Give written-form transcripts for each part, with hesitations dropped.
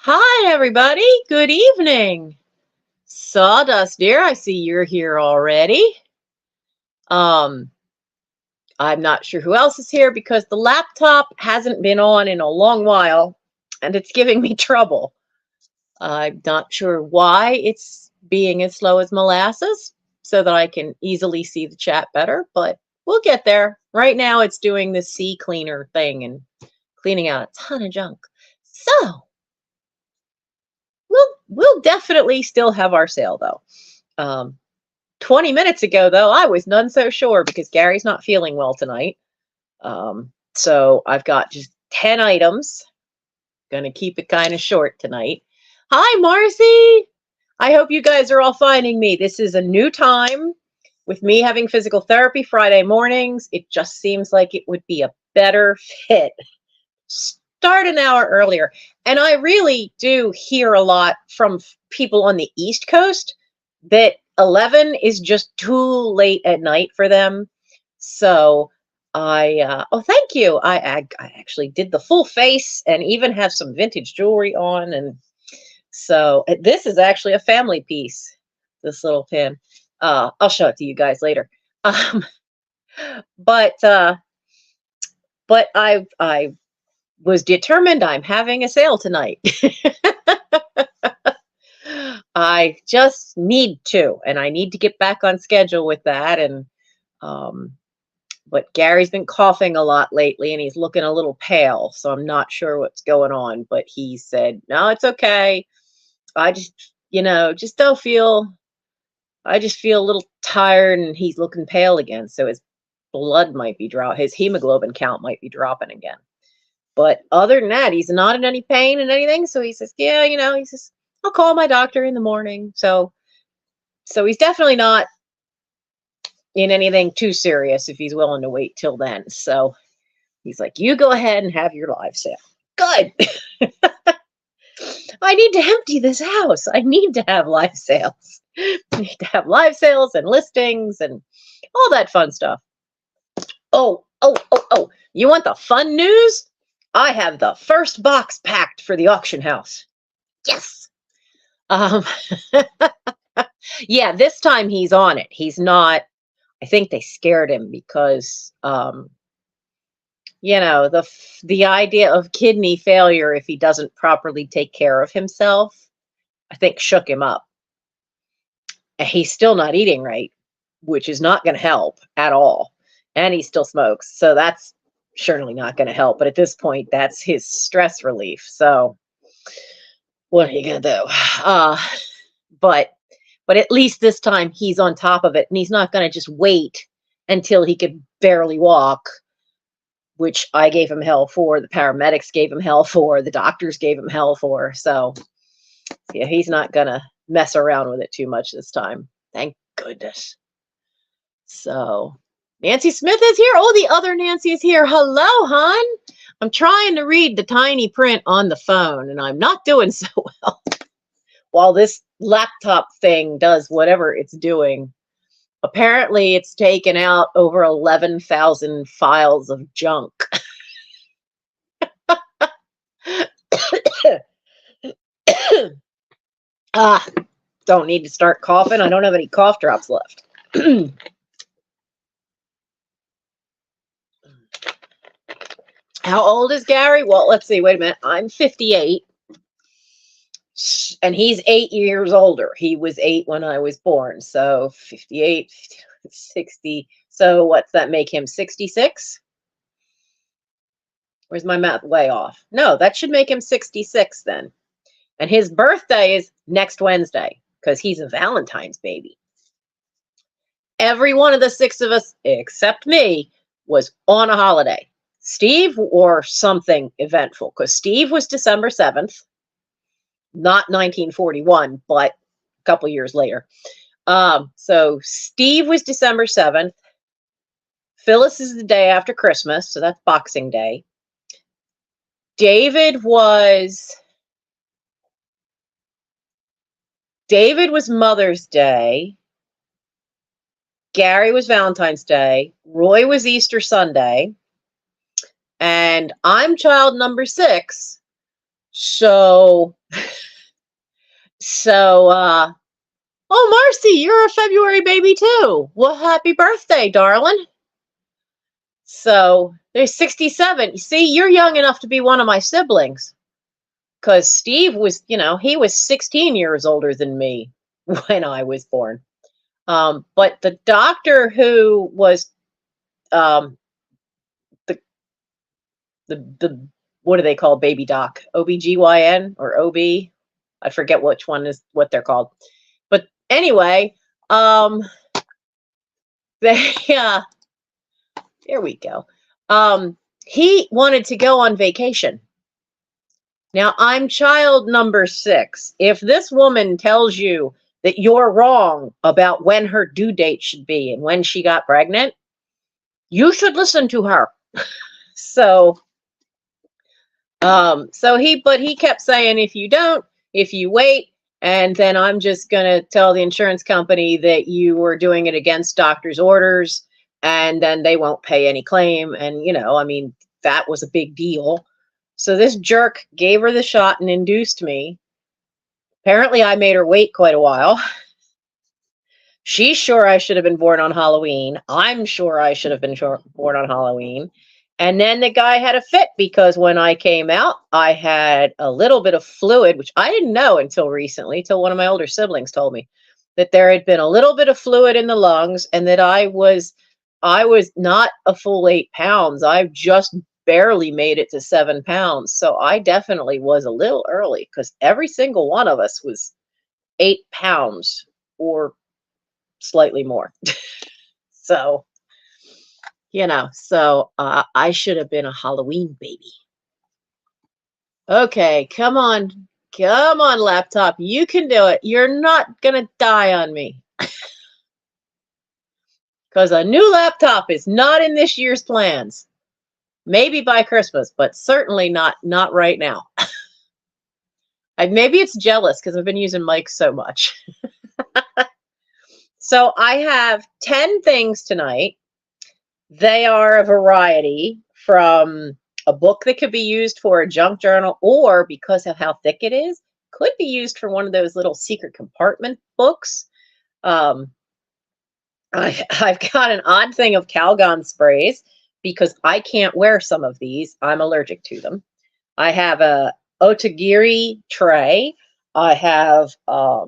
Hi, everybody. Good evening. Sawdust, dear, I see you're here already. Um, I'm not sure who else is here because the laptop hasn't been on in a long while and it's giving me trouble. I'm not sure why it's being as slow as molasses so that I can easily see the chat better, but we'll get there. Right now, it's doing the sea cleaner thing and cleaning out a ton of junk. So, we'll definitely still have our sale though. Um, 20 minutes ago, though, I was none so sure because Gary's not feeling well tonight. So I've got just 10 items. Gonna keep it kind of short tonight. Hi, Marcy. I hope you guys are all finding me. This is a new time with me having physical therapy Friday mornings. It just seems like it would be a better fit. Start an hour earlier. And I really do hear a lot from people on the East Coast that 11 is just too late at night for them. So oh, thank you. I actually did the full face and even have some vintage jewelry on. And so this is actually a family piece, this little pin. I'll show it to you guys later. Um, but uh, but I was determined I'm having a sale tonight. I just need to, and I need to get back on schedule with that. And but Gary's been coughing a lot lately and he's looking a little pale, so I'm not sure what's going on, but he said, "No, it's okay. I just, just don't feel I just feel a little tired," and he's looking pale again, so his blood might be his hemoglobin count might be dropping again. But other than that, he's not in any pain and anything. So he says, "Yeah, he says, I'll call my doctor in the morning." So he's definitely not in anything too serious if he's willing to wait till then. So he's like, "You go ahead and have your live sale." Good. I need to empty this house. I need to have live sales. I need to have live sales and listings and all that fun stuff. Oh. You want the fun news? I have the first box packed for the auction house. Yes. Um, yeah, this time he's on it. He's not, I think they scared him because, the idea of kidney failure if he doesn't properly take care of himself, I think shook him up. And he's still not eating right, which is not going to help at all. And he still smokes. So that's surely not going to help. But at this point, that's his stress relief. So what are you going to do? But at least this time he's on top of it and he's not going to just wait until he could barely walk, which I gave him hell for, the paramedics gave him hell for, the doctors gave him hell for. So yeah, he's not going to mess around with it too much this time. Thank goodness. So Nancy Smith is here. Oh, the other Nancy is here. Hello, hon. I'm trying to read the tiny print on the phone and I'm not doing so well. While this laptop thing does whatever it's doing, apparently it's taken out over 11,000 files of junk. Don't need to start coughing. I don't have any cough drops left. How old is Gary? Well, let's see. Wait a minute. I'm 58. And he's 8 years older. He was 8 when I was born. So 58, 60. So what's that make him? 66? Where's my math? Way off. No, that should make him 66 then. And his birthday is next Wednesday because he's a Valentine's baby. Every one of the 6 of us, except me, was on a holiday. Steve wore something eventful because Steve was December 7th, not 1941, but a couple years later. So Steve was December 7th. Phyllis is the day after Christmas, so that's Boxing Day. David was Mother's Day. Gary was Valentine's Day. Roy was Easter Sunday. And I'm child number 6. So, oh, Marcy, you're a February baby too. Well, happy birthday, darling. So there's 67. You see, you're young enough to be one of my siblings. Because Steve was, he was 16 years older than me when I was born. But the doctor who was um, the the what do they call baby doc? OBGYN or OB? I forget which one is what they're called. But anyway, they there we go. He wanted to go on vacation. Now, I'm child number 6. If this woman tells you that you're wrong about when her due date should be and when she got pregnant, you should listen to her. So, but he kept saying, if you wait, and then I'm just going to tell the insurance company that you were doing it against doctor's orders, and then they won't pay any claim. And, that was a big deal. So this jerk gave her the shot and induced me. Apparently, I made her wait quite a while. She's sure I should have been born on Halloween. I'm sure I should have been born on Halloween. And then the guy had a fit because when I came out, I had a little bit of fluid, which I didn't know until recently, till one of my older siblings told me that there had been a little bit of fluid in the lungs and that I was not a full 8 pounds. I just barely made it to 7 pounds. So I definitely was a little early because every single one of us was 8 pounds or slightly more. So, I should have been a Halloween baby. Okay, come on, laptop. You can do it. You're not going to die on me. Because a new laptop is not in this year's plans. Maybe by Christmas, but certainly not right now. Maybe it's jealous because I've been using Mike so much. So I have 10 things tonight. They are a variety from a book that could be used for a junk journal, or because of how thick it is, could be used for one of those little secret compartment books. I've got an odd thing of Calgon sprays because I can't wear some of these. I'm allergic to them. I have a otagiri tray. I have a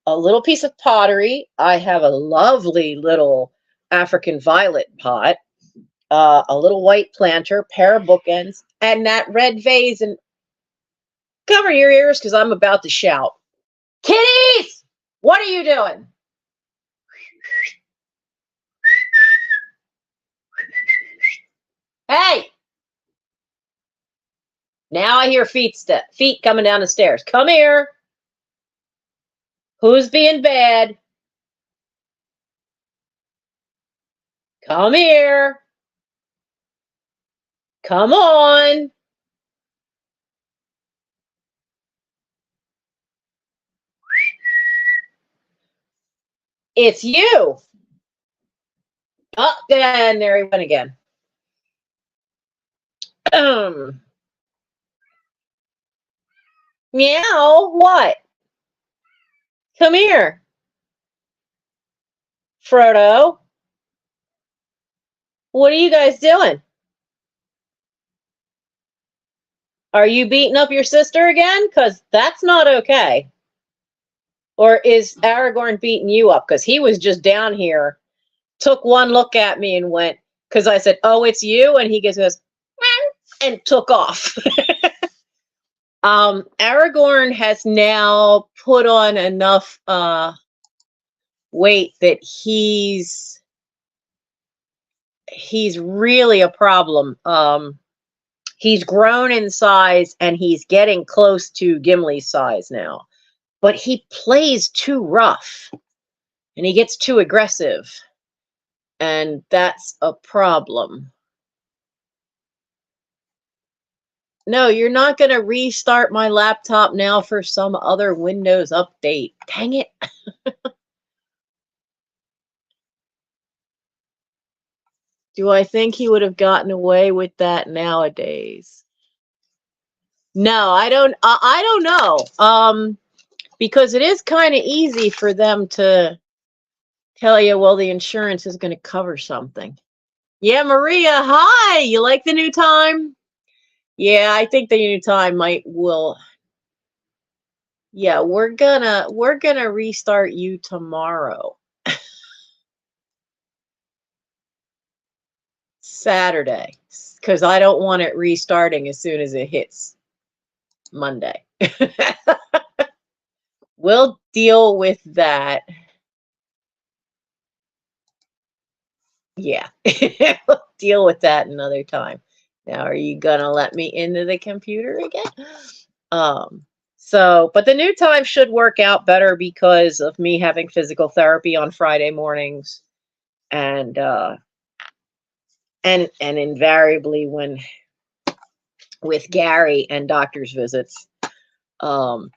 little piece of pottery. I have a lovely little African violet pot, a little white planter, pair of bookends, and that red vase. And cover your ears because I'm about to shout. Kitties, what are you doing? Hey! Now I hear feet coming down the stairs. Come here. Who's being bad? Come here. Come on. It's you. Oh, and there he went again. Meow, what? Come here. Frodo. What are you guys doing? Are you beating up your sister again? Because that's not okay. Or is Aragorn beating you up? Because he was just down here, took one look at me and went, because I said, oh, it's you? And he goes, and took off. Aragorn has now put on enough weight that he's really a problem. He's grown in size and he's getting close to Gimli's size now. But he plays too rough and he gets too aggressive. And that's a problem. No, you're not going to restart my laptop now for some other Windows update. Dang it. Do I think he would have gotten away with that nowadays? No, I don't know. Because it is kind of easy for them to tell you, well, the insurance is going to cover something. Yeah, Maria, hi. You like the new time? Yeah, I think the new time will. Yeah, we're gonna restart you tomorrow, Saturday, because I don't want it restarting as soon as it hits Monday. We'll deal with that. Yeah, we'll deal with that another time. Now, are you gonna let me into the computer again? But the new time should work out better because of me having physical therapy on Friday mornings, and and invariably when with Gary and doctor's visits, um,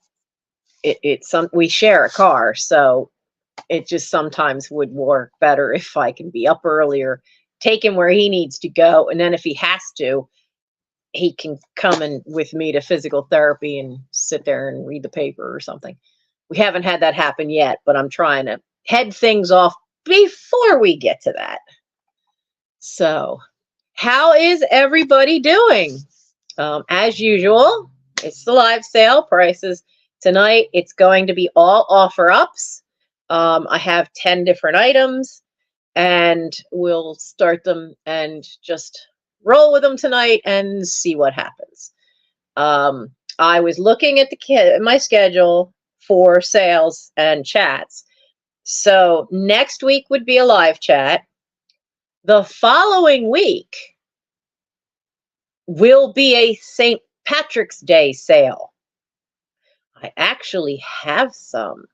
it's some we share a car, so it just sometimes would work better if I can be up earlier, take him where he needs to go, and then if he has to, he can come in with me to physical therapy and sit there and read the paper or something. We haven't had that happen yet, but I'm trying to head things off before we get to that. So, how is everybody doing? As usual, it's the live sale prices. Tonight, it's going to be all offer ups. I have 10 different items, and we'll start them and just roll with them tonight and see what happens. I was looking at my schedule for sales and chats. So next week would be a live chat. The following week will be a St. Patrick's Day sale. I actually have some.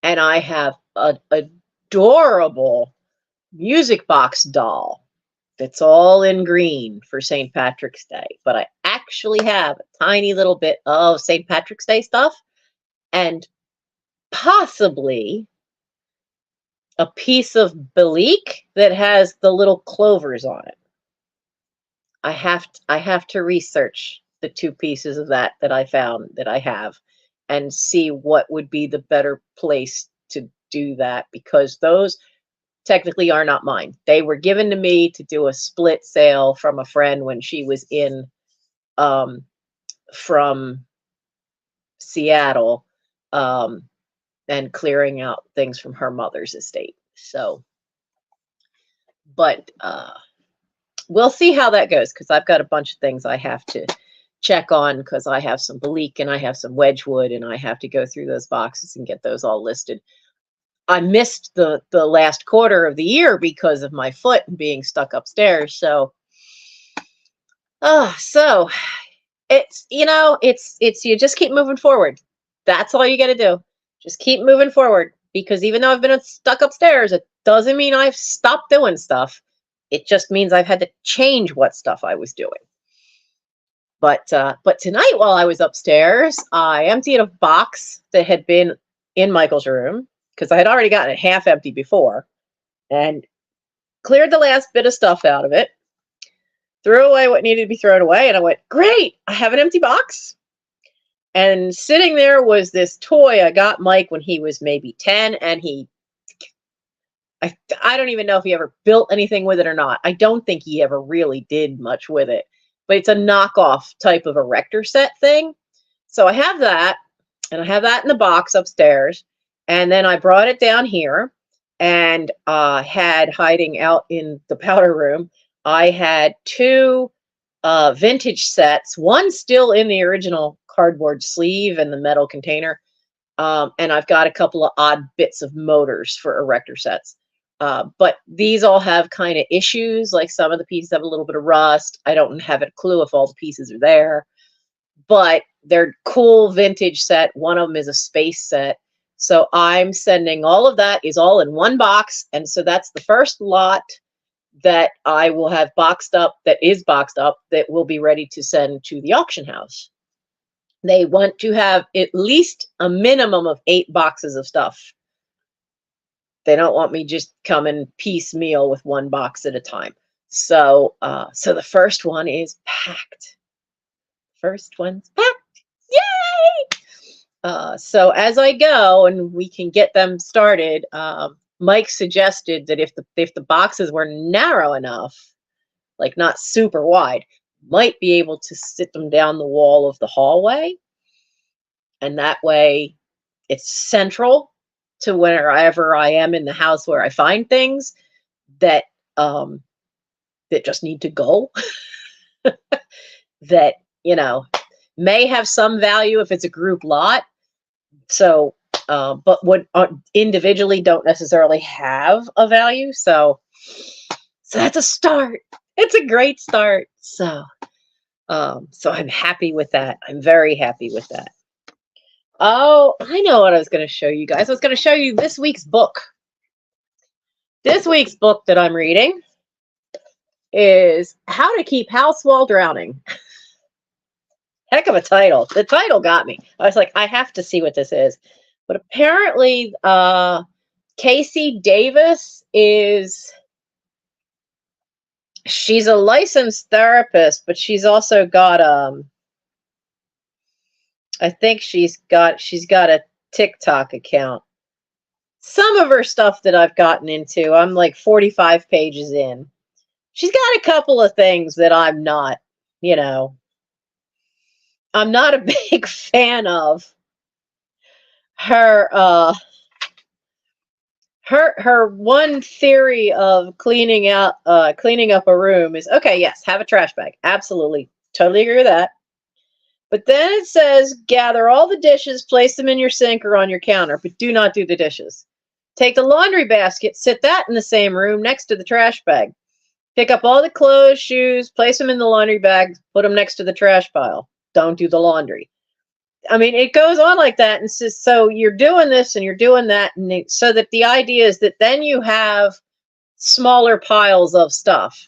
And I have an adorable music box doll that's all in green for St. Patrick's Day. But I actually have a tiny little bit of St. Patrick's Day stuff and possibly a piece of Belique that has the little clovers on it. I have to research the two pieces of that I found that I have and see what would be the better place to do that, because those technically are not mine. They were given to me to do a split sale from a friend when she was in from Seattle, and clearing out things from her mother's estate. So, but we'll see how that goes, because I've got a bunch of things I have to check on, because I have some Belique and I have some Wedgwood, and I have to go through those boxes and get those all listed. I missed the last quarter of the year because of my foot and being stuck upstairs. So, so it's you just keep moving forward. That's all you got to do. Just keep moving forward, because even though I've been stuck upstairs, it doesn't mean I've stopped doing stuff. It just means I've had to change what stuff I was doing. But tonight, while I was upstairs, I emptied a box that had been in Michael's room, because I had already gotten it half empty before, and cleared the last bit of stuff out of it, threw away what needed to be thrown away, and I went, great, I have an empty box. And sitting there was this toy I got Mike when he was maybe 10, and I don't even know if he ever built anything with it or not. I don't think he ever really did much with it, but it's a knockoff type of erector set thing. So I have that, and I have that in the box upstairs. And then I brought it down here and had hiding out in the powder room. I had two vintage sets, one still in the original cardboard sleeve and the metal container. And I've got a couple of odd bits of motors for erector sets. But these all have kind of issues, like some of the pieces have a little bit of rust. I don't have a clue if all the pieces are there, but they're cool vintage set. One of them is a space set. So I'm sending all of that is all in one box. And so that's the first lot that I will have boxed up, that is boxed up, that will be ready to send to the auction house. They want to have at least a minimum of 8 boxes of stuff. They don't want me just coming piecemeal with one box at a time. So, so the first one is packed. First one's packed. Yay! So as I go and we can get them started, Mike suggested that if the boxes were narrow enough, like not super wide, might be able to sit them down the wall of the hallway, and that way it's central to wherever I am in the house where I find things that that just need to go. That, may have some value if it's a group lot. So, but what individually don't necessarily have a value. So that's a start. It's a great start. So I'm happy with that. I'm very happy with that. Oh, I know what I was going to show you guys. I was going to show you this week's book. This week's book that I'm reading is How to Keep House While Drowning. Heck of a title. The title got me. I was like, I have to see what this is. But apparently, Casey Davis she's a licensed therapist, but she's also got I think she's got a TikTok account. Some of her stuff that I've gotten into, I'm like 45 pages in. She's got a couple of things that I'm not, I'm not a big fan of. Her her one theory of cleaning up a room is, okay, yes, have a trash bag. Absolutely. Totally agree with that. But then it says, gather all the dishes, place them in your sink or on your counter, but do not do the dishes. Take the laundry basket, sit that in the same room next to the trash bag. Pick up all the clothes, shoes, place them in the laundry bag, put them next to the trash pile. Don't do the laundry. I mean, it goes on like that. And so you're doing this and you're doing that. And so that the idea is that then you have smaller piles of stuff.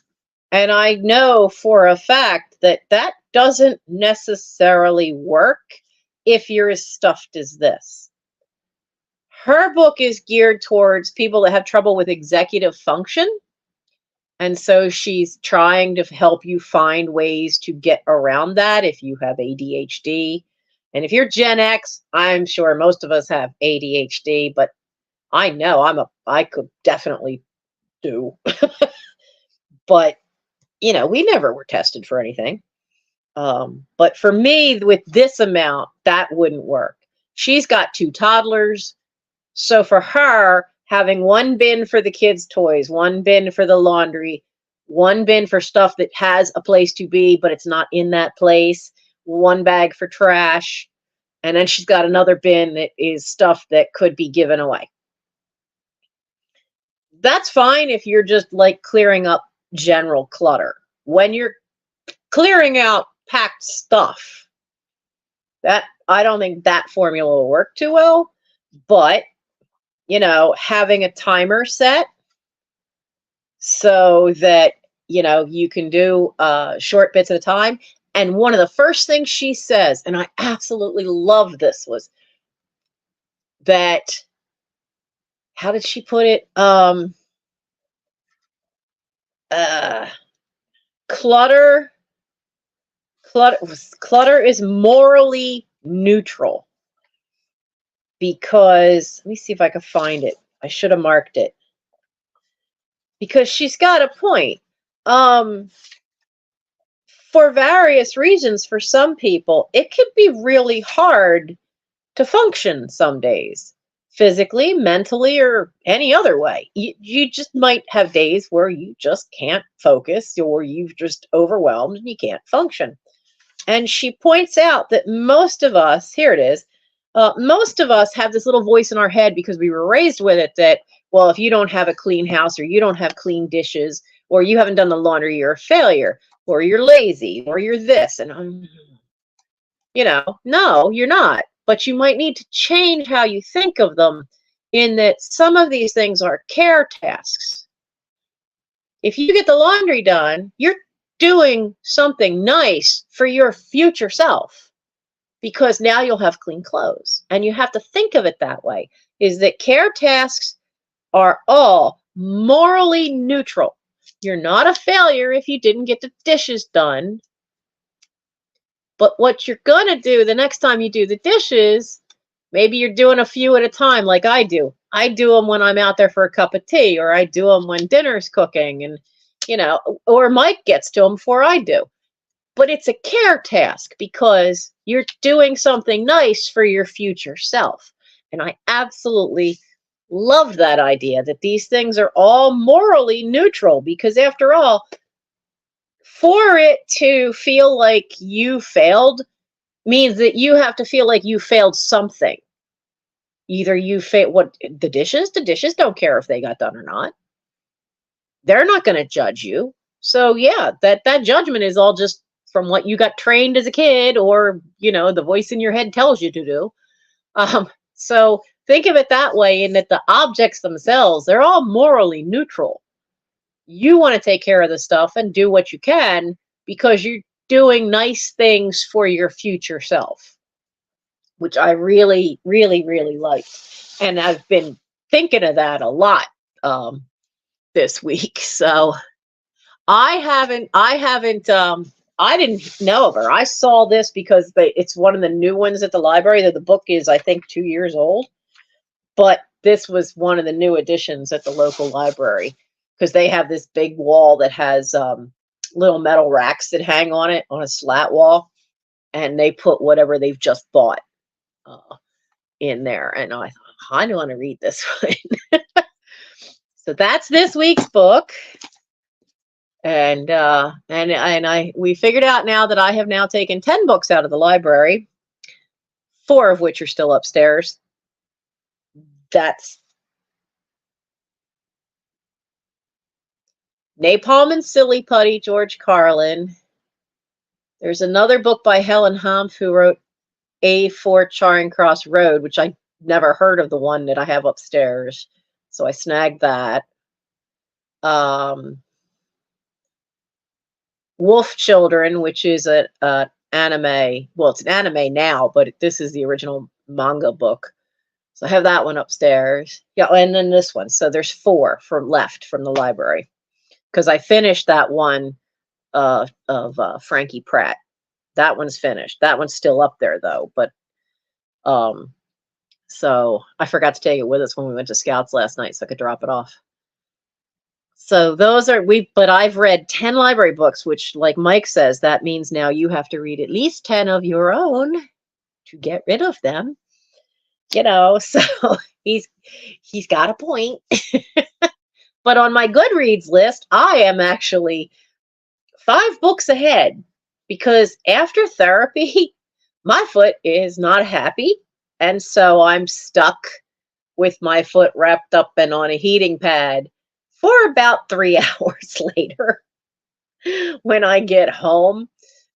And I know for a fact that that doesn't necessarily work if you're as stuffed as this. Her book is geared towards people that have trouble with executive function. And so she's trying to help you find ways to get around that if you have ADHD. And if you're Gen X, I'm sure most of us have ADHD, but I know I could definitely do. But, we never were tested for anything. But for me, with this amount, that wouldn't work. She's got 2 toddlers. So for her, having one bin for the kids' toys, one bin for the laundry, one bin for stuff that has a place to be, but it's not in that place, one bag for trash, and then she's got another bin that is stuff that could be given away. That's fine if you're just like clearing up general clutter. When you're clearing out packed stuff, that I don't think that formula will work too well, but having a timer set so that, you can do short bits at a time. And one of the first things she says, and I absolutely love this, was that, how did she put it? Clutter is morally neutral. Because, let me see if I can find it. I should have marked it. Because she's got a point. For various reasons, for some people, it could be really hard to function some days, physically, mentally, or any other way. You just might have days where you just can't focus, or you've just overwhelmed and you can't function. And she points out that most of us, here it is, most of us have this little voice in our head because we were raised with it that, well, if you don't have a clean house, or you don't have clean dishes, or you haven't done the laundry, you're a failure, or you're lazy, or you're this. And, no, you're not. But you might need to change how you think of them, in that some of these things are care tasks. If you get the laundry done, you're doing something nice for your future self, because now you'll have clean clothes. And you have to think of it that way, is that care tasks are all morally neutral. You're not a failure if you didn't get the dishes done. But what you're going to do the next time you do the dishes, maybe you're doing a few at a time like I do. I do them when I'm out there for a cup of tea, or I do them when dinner's cooking, and, you know, or Mike gets to them before I do. But it's a care task because you're doing something nice for your future self. And I absolutely love that idea that these things are all morally neutral, because after all, for it to feel like you failed means that you have to feel like you failed something. Either you fail what the dishes don't care if they got done or not. They're not going to judge you. So yeah, that judgment is all just from what you got trained as a kid, or, you know, the voice in your head tells you to do. So think of it that way, in that the objects themselves, they're all morally neutral. You want to take care of the stuff and do what you can because you're doing nice things for your future self, which I really, really, really like. And I've been thinking of that a lot this week. So I didn't know of her. I saw this because it's one of the new ones at the library. That the book is, I think, 2 years old, but this was one of the new editions at the local library, because they have this big wall that has little metal racks that hang on it on a slat wall, and they put whatever they've just bought in there. And I thought, I want to read this one. So that's this week's book. And we figured out now that I have now taken 10 books out of the library, 4 of which are still upstairs. That's Napalm and Silly Putty, George Carlin. There's another book by Helen Humph, who wrote A4 Charing Cross Road, which I never heard of, the one that I have upstairs. So I snagged that. Wolf Children, which is an anime. Well, it's an anime now, but this is the original manga book. So I have that one upstairs. Yeah, and then this one. So there's 4 left from the library, because I finished that one of Frankie Pratt. That one's finished. That one's still up there though. But so I forgot to take it with us when we went to Scouts last night, so I could drop it off. So those are but I've read 10 library books, which, like Mike says, that means now you have to read at least 10 of your own to get rid of them. You know, so he's got a point. But on my Goodreads list, I am actually 5 books ahead, because after therapy, my foot is not happy. And so I'm stuck with my foot wrapped up and on a heating pad for about 3 hours later when I get home.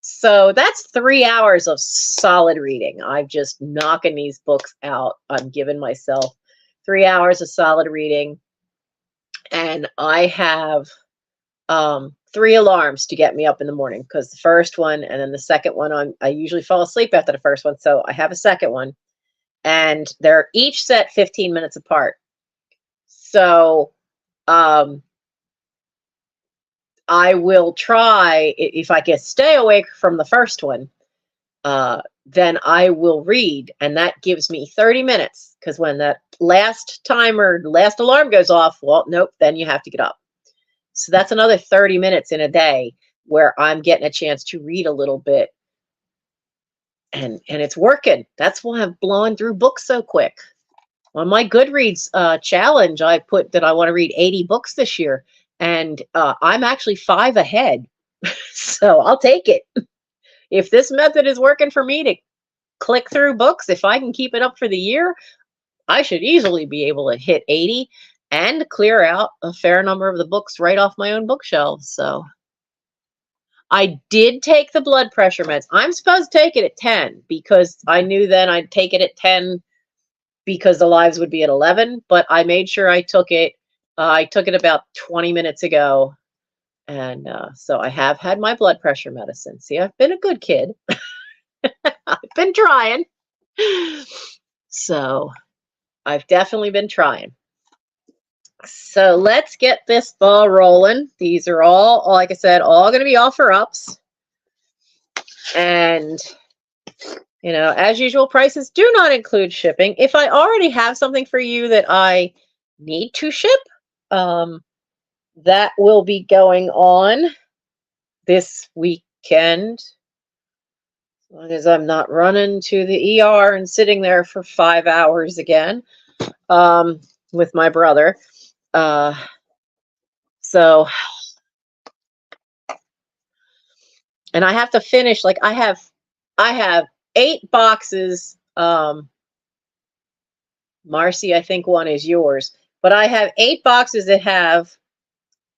So that's 3 hours of solid reading. I'm just knocking these books out. I'm giving myself 3 hours of solid reading. And I have 3 alarms to get me up in the morning, because the first one and then the second one, I usually fall asleep after the first one. So I have a second one, and they're each set 15 minutes apart. So I will try, if I can stay awake from the first one, then I will read, and that gives me 30 minutes, because when that last alarm goes off, well, nope, then you have to get up. So that's another 30 minutes in a day where I'm getting a chance to read a little bit, and it's working. That's why I'm blowing through books so quick. On my Goodreads challenge, I put that I want to read 80 books this year, and I'm actually 5 ahead. So I'll take it. If this method is working for me to click through books, if I can keep it up for the year, I should easily be able to hit 80 and clear out a fair number of the books right off my own bookshelves. So I did take the blood pressure meds. I'm supposed to take it at 10, because I knew then I'd take it at 10 because the lives would be at 11, but I made sure I took it. I took it about 20 minutes ago. And so I have had my blood pressure medicine. See, I've been a good kid. I've been trying. So I've definitely been trying. So let's get this ball rolling. These are all, like I said, all going to be offer-ups. And, as usual, prices do not include shipping. If I already have something for you that I need to ship, that will be going on this weekend. As long as I'm not running to the ER and sitting there for 5 hours again, with my brother. So, and I have to finish, like I have 8 boxes. Marcy, I think one is yours, but I have 8 boxes that have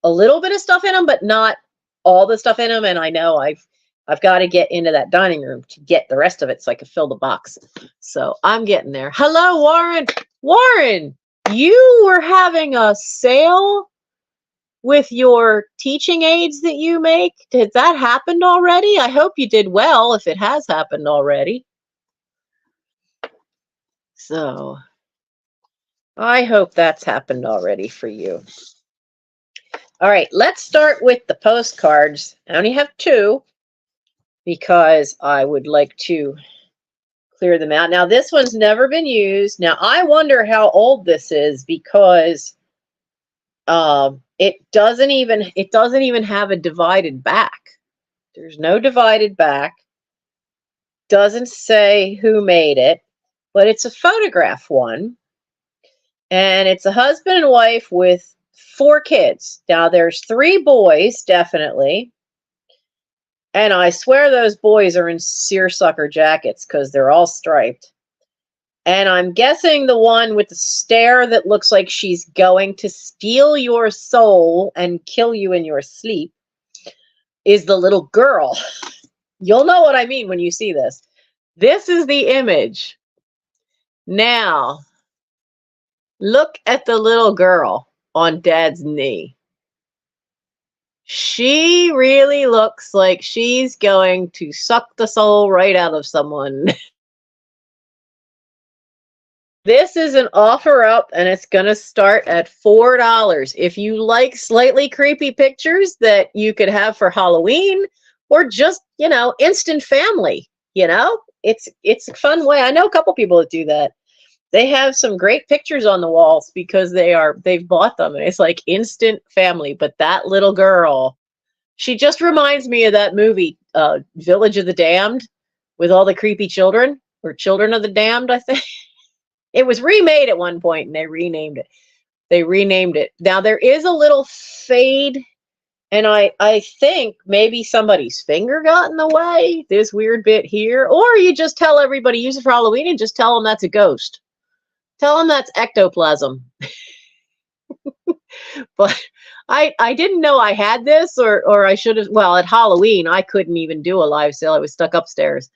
a little bit of stuff in them, but not all the stuff in them. And I know I've got to get into that dining room to get the rest of it so I can fill the box. So I'm getting there. Hello, Warren. Warren, you were having a sale with your teaching aids that you make. Did that happen already? I hope you did well if it has happened already. So I hope that's happened already for you. All right, let's start with the postcards. I only have 2 because I would like to clear them out. Now, this one's never been used. Now, I wonder how old this is because it doesn't even have a divided back. There's no divided back. Doesn't say who made it, but it's a photograph one. And it's a husband and wife with 4 kids. Now, there's 3 boys, definitely. And I swear those boys are in seersucker jackets because they're all striped. And I'm guessing the one with the stare that looks like she's going to steal your soul and kill you in your sleep is the little girl. You'll know what I mean when you see this. This is the image. Now, look at the little girl on Dad's knee. She really looks like she's going to suck the soul right out of someone. This is an offer up, and it's going to start at $4. If you like slightly creepy pictures that you could have for Halloween or just, instant family, it's a fun way. I know a couple people that do that. They have some great pictures on the walls because they've bought them, and it's like instant family. But that little girl, she just reminds me of that movie, Village of the Damned, with all the creepy children, or Children of the Damned, I think. It was remade at one point, and they renamed it. Now, there is a little fade, and I think maybe somebody's finger got in the way, this weird bit here. Or you just tell everybody, use it for Halloween, and just tell them that's a ghost. Tell them that's ectoplasm. But I didn't know I had this, or I should have. Well, at Halloween, I couldn't even do a live sale. I was stuck upstairs.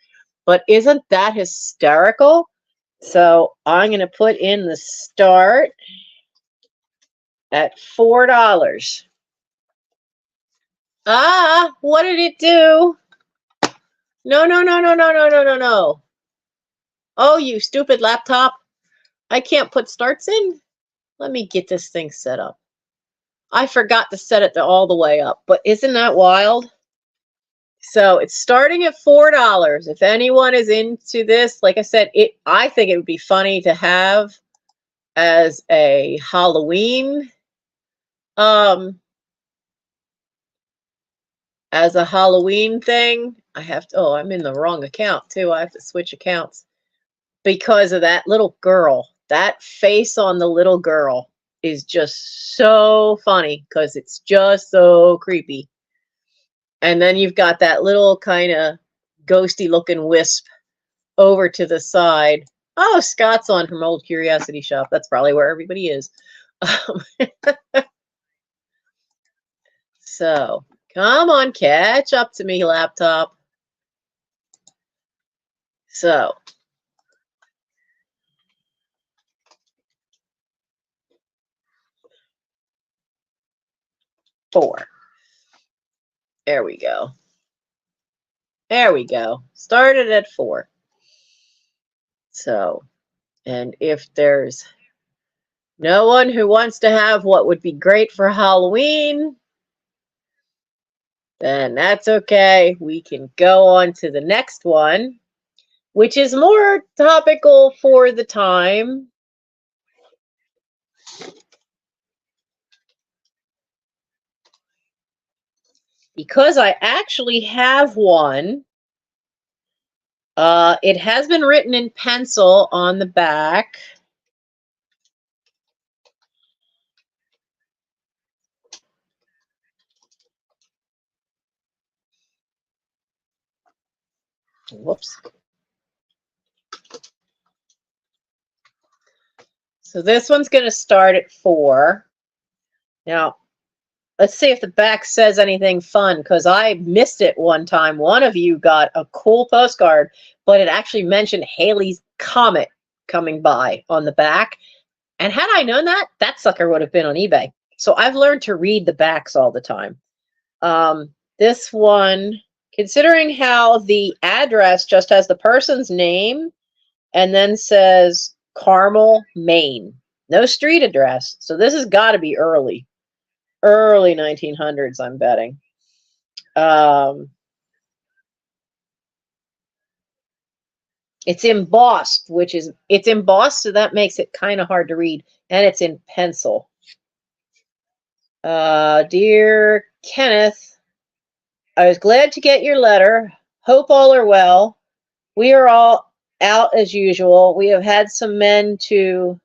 But isn't that hysterical? So I'm going to put in the start at $4. Ah, what did it do? No, no, no, no, no, no, no, no, no. Oh, you stupid laptop. I can't put starts in. Let me get this thing set up. I forgot to set it all the way up, but isn't that wild? So it's starting at $4. If anyone is into this, like I said, I think it would be funny to have as a Halloween thing. I'm in the wrong account too. I have to switch accounts because of that little girl. That face on the little girl is just so funny because it's just so creepy. And then you've got that little kind of ghosty looking wisp over to the side. Oh, Scott's on from Old Curiosity Shop. That's probably where everybody is. So, come on, catch up to me, laptop. So, $4. There we go. There we go. Started at $4. So, and if there's no one who wants to have what would be great for Halloween, then that's okay. We can go on to the next one, which is more topical for the time. Because I actually have one. It has been written in pencil on the back. Whoops. So this one's going to start at 4. Now, let's see if the back says anything fun, because I missed it one time. One of you got a cool postcard, but it actually mentioned Halley's Comet coming by on the back. And had I known that, that sucker would have been on eBay. So I've learned to read the backs all the time. This one, considering how the address just has the person's name and then says Carmel, Maine. No street address. So this has got to be early 1900s, I'm betting. It's embossed, it's embossed, so that makes it kind of hard to read, and it's in pencil. Dear Kenneth, I was glad to get your letter. Hope all are well. We are all out as usual. We have had some men to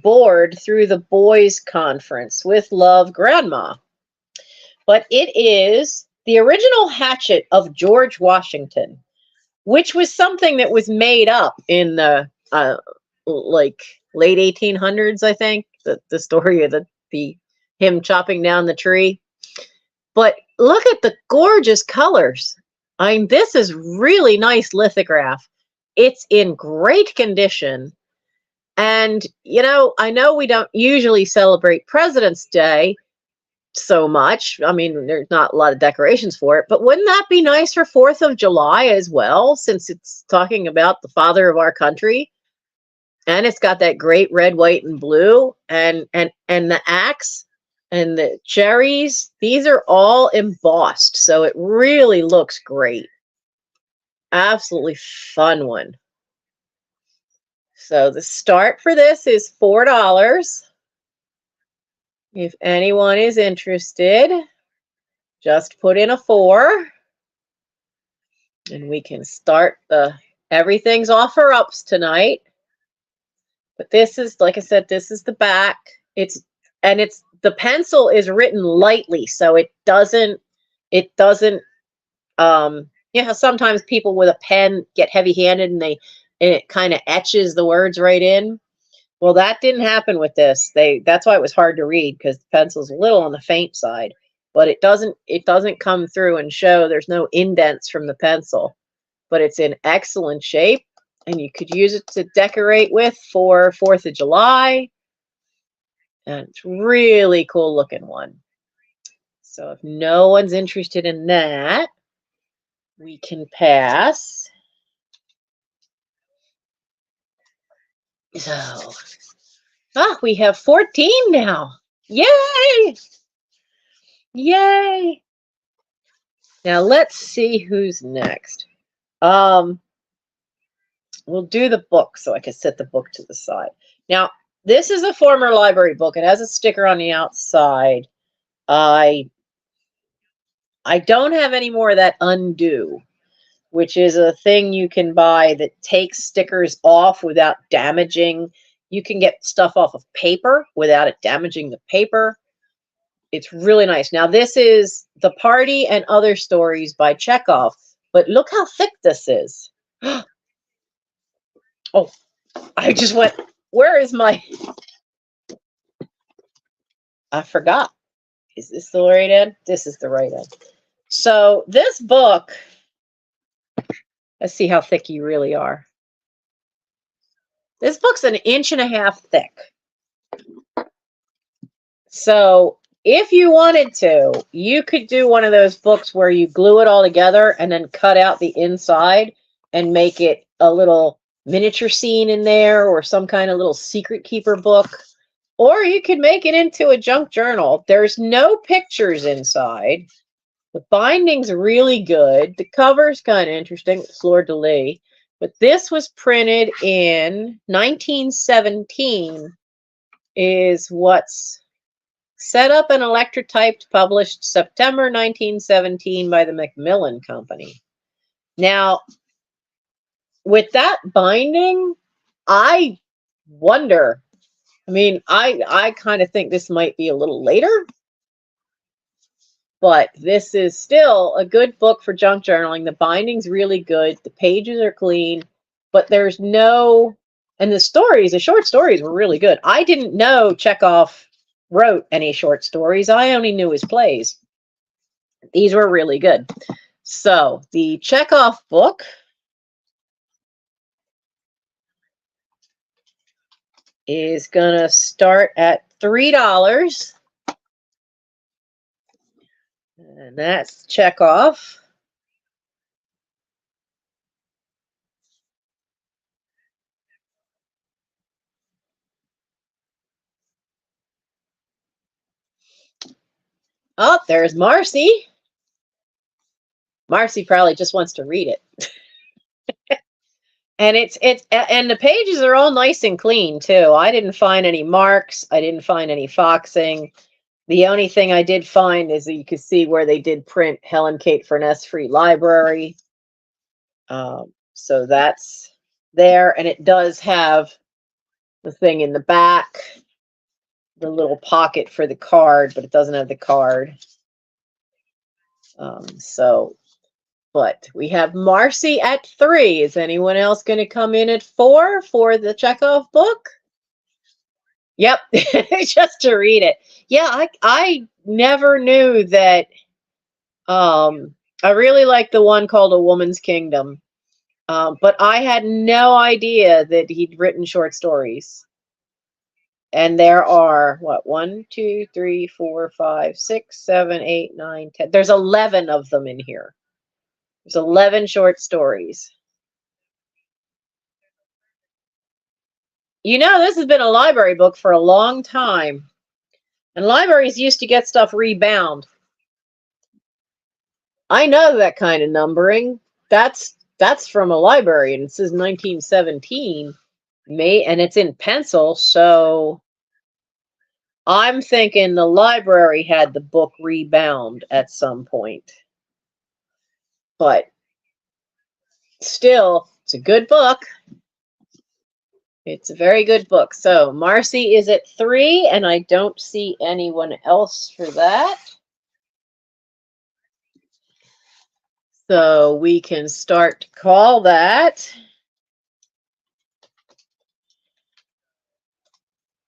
board through the boys' conference. With love, Grandma. But it is the original hatchet of George Washington, which was something that was made up in the like late 1800s, I think. The story of the him chopping down the tree. But look at the gorgeous colors. I mean, this is really nice lithograph. It's in great condition. And, you know, I know we don't usually celebrate President's Day so much. I mean, there's not a lot of decorations for it, but wouldn't that be nice for 4th of July as well, since it's talking about the father of our country? And it's got that great red, white, and blue, and the axe and the cherries. These are all embossed, so it really looks great. Absolutely fun one. So the start for this is $4. If anyone is interested, just put in a 4, and we can start everything's offer ups tonight. But this is, like I said, this is the back. The pencil is written lightly, so it doesn't, sometimes people with a pen get heavy-handed and it kind of etches the words right in. Well, that didn't happen with this. That's why it was hard to read, because the pencil's a little on the faint side, but it doesn't come through and show. There's no indents from the pencil, but it's in excellent shape, and you could use it to decorate with for 4th of July. And it's really cool looking one. So if no one's interested in that, we can pass. So, we have 14 now. Yay! Yay! Now let's see who's next. We'll do the book, so I can set the book to the side. Now, this is a former library book. It has a sticker on the outside. I don't have any more of that undo, which is a thing you can buy that takes stickers off without damaging. You can get stuff off of paper without it damaging the paper. It's really nice. Now, this is The Party and Other Stories by Chekhov, but look how thick this is. Oh, I just went, where is my... I forgot. Is this the right end? This is the right end. So this book, let's see how thick you really are. This book's 1.5 inches thick. So if you wanted to, you could do one of those books where you glue it all together and then cut out the inside and make it a little miniature scene in there, or some kind of little secret keeper book. Or you could make it into a junk journal. There's no pictures inside. The binding's really good. The cover's kind of interesting, fleur de lis. But this was printed in 1917, is what's set up and electrotyped, published September 1917 by the Macmillan Company. Now, with that binding, I wonder. I mean, I kind of think this might be a little later, but this is still a good book for junk journaling. The binding's really good. The pages are clean, but there's no, and the short stories were really good. I didn't know Chekhov wrote any short stories. I only knew his plays. These were really good. So the Chekhov book is gonna start at $3. And that's Chekhov. Oh, there's Marcy. Marcy probably just wants to read it. And and the pages are all nice and clean too. I didn't find any marks. I didn't find any foxing. The only thing I did find is that you can see where they did print Helen Kate Furness Free Library. So that's there, and it does have the thing in the back, the little pocket for the card, but it doesn't have the card. But we have Marcy at 3. Is anyone else going to come in at 4 for the Chekhov book? Yep, just to read it. Yeah, I never knew that. I really like the one called A Woman's Kingdom, but I had no idea that he'd written short stories. And there are what, 1, 2, 3, 4, 5, 6, 7, 8, 9, 10. There's 11 of them in here. There's 11 short stories. You know, this has been a library book for a long time. And libraries used to get stuff rebound. I know that kind of numbering. That's from a library, and it says 1917. And it's in pencil, so I'm thinking the library had the book rebound at some point. But still, it's a good book. It's a very good book. So Marcy is at 3, and I don't see anyone else for that. So we can start to call that.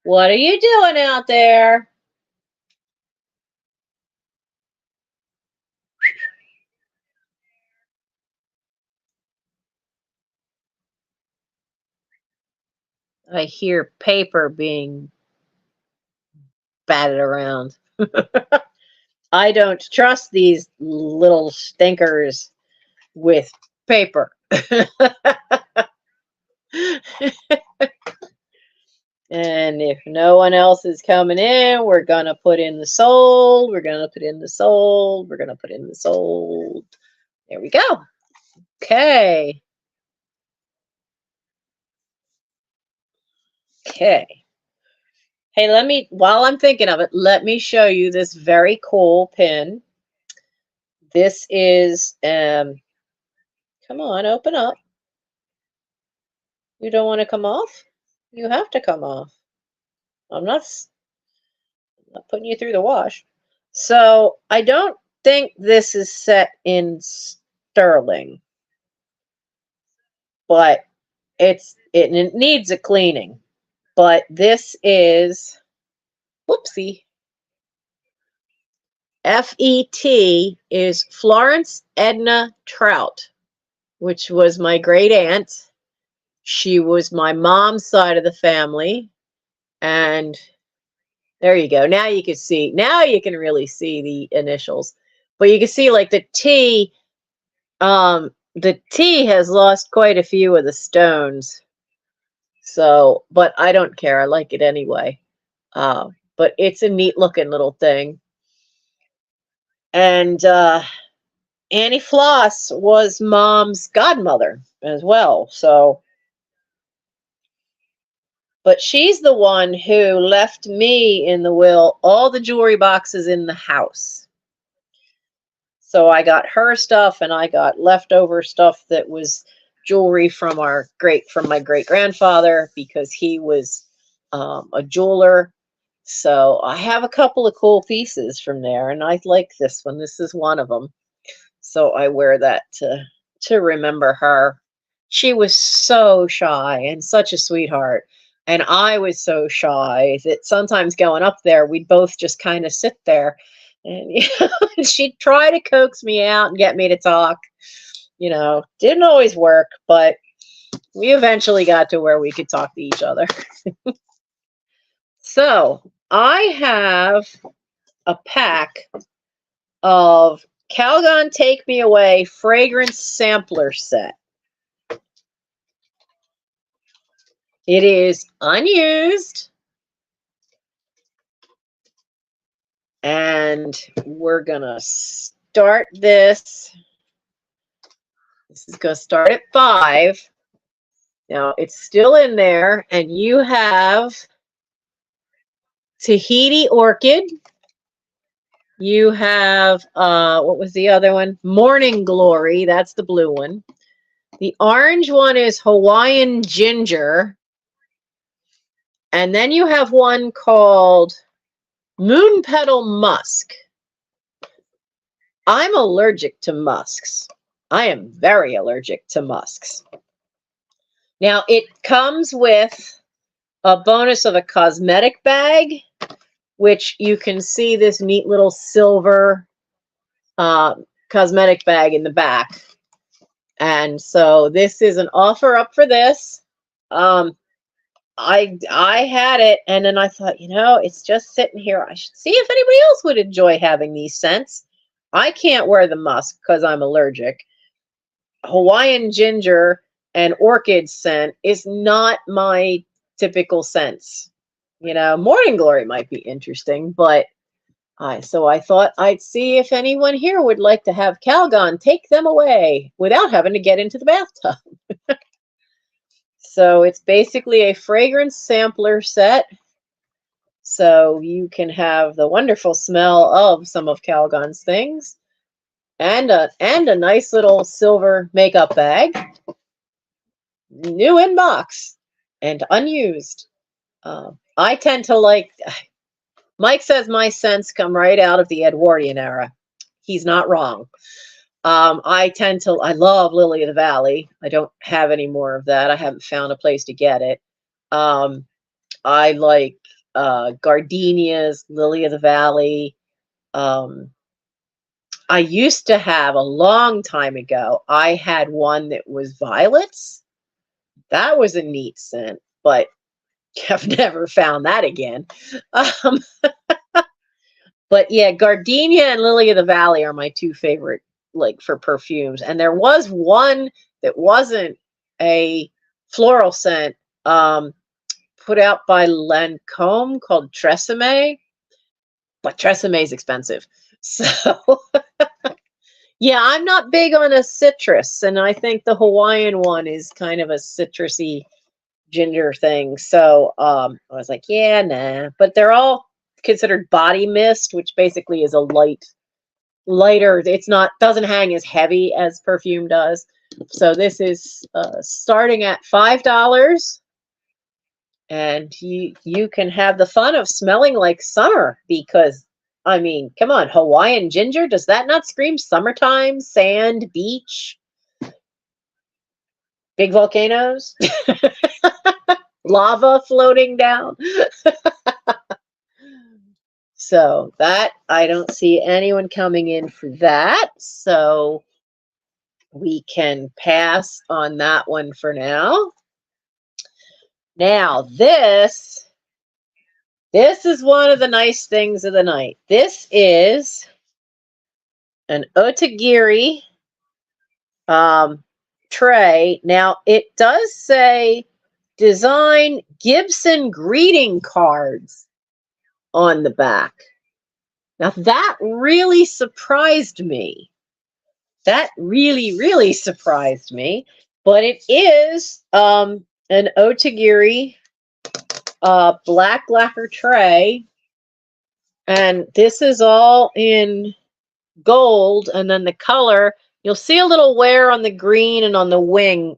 What are you doing out there? I hear paper being batted around. I don't trust these little stinkers with paper. And if no one else is coming in, we're going to put in the sold. We're going to put in the sold. We're going to put in the sold. There we go. Okay. Okay. Hey, while I'm thinking of it, let me show you this very cool pin. This is, come on, open up. You don't want to come off? You have to come off. I'm not putting you through the wash. So I don't think this is set in sterling, but it needs a cleaning. But this is, whoopsie, FET is Florence Edna Trout, which was my great aunt. She was my mom's side of the family. And there you go. Now you can see, now you can really see the initials. But you can see like the T has lost quite a few of the stones. So, but I don't care. I like it anyway. But it's a neat looking little thing. And Annie Floss was Mom's godmother as well. So, but she's the one who left me in the will all the jewelry boxes in the house. So I got her stuff, and I got leftover stuff that was jewelry from my great grandfather, because he was a jeweler. So I have a couple of cool pieces from there, and I like this one. This is one of them. So I wear that to remember her. She was so shy and such a sweetheart. And I was so shy that sometimes going up there, we'd both just kind of sit there, and she'd try to coax me out and get me to talk. Didn't always work, but we eventually got to where we could talk to each other. So I have a pack of Calgon Take Me Away fragrance sampler set. It is unused, and we're gonna start this. This is gonna start at 5. Now it's still in there, and you have Tahiti Orchid. You have, what was the other one? Morning Glory. That's the blue one. The orange one is Hawaiian Ginger. And then you have one called Moon Petal Musk. I'm allergic to musks. I am very allergic to musks. Now, it comes with a bonus of a cosmetic bag, which you can see this neat little silver cosmetic bag in the back. And so this is an offer up for this. I had it, and then I thought, it's just sitting here. I should see if anybody else would enjoy having these scents. I can't wear the musk because I'm allergic. Hawaiian Ginger and Orchid scent is not my typical scents. Morning Glory might be interesting, but so I thought I'd see if anyone here would like to have Calgon take them away without having to get into the bathtub. So it's basically a fragrance sampler set. So you can have the wonderful smell of some of Calgon's things, and a nice little silver makeup bag, new in box and unused. I tend to like. Mike says my scents come right out of the Edwardian era. He's not wrong. I love Lily of the Valley. I don't have any more of that. I haven't found a place to get it. I like gardenias, Lily of the Valley. I used to have, a long time ago, I had one that was violets. That was a neat scent, but I've never found that again. But yeah, gardenia and Lily of the Valley are my two favorite, like, for perfumes. And there was one that wasn't a floral scent, put out by Lancome, called Tresemme, but Tresemme is expensive. So yeah, I'm not big on a citrus, and I think the Hawaiian one is kind of a citrusy ginger thing. So I was like, yeah, nah. But they're all considered body mist, which basically is a lighter. It's not, doesn't hang as heavy as perfume does. So this is starting at $5, and you can have the fun of smelling like summer, because I mean, come on, Hawaiian Ginger, does that not scream summertime, sand, beach, big volcanoes, lava floating down? So that, I don't see anyone coming in for that. So we can pass on that one for now. Now this is one of the nice things of the night. This is an Otagiri tray. Now it does say design Gibson greeting cards. on the back. Now that really surprised me. That really, really surprised me. But it is an Otagiri black lacquer tray. And this is all in gold. And then the color, you'll see a little wear on the green and on the wing.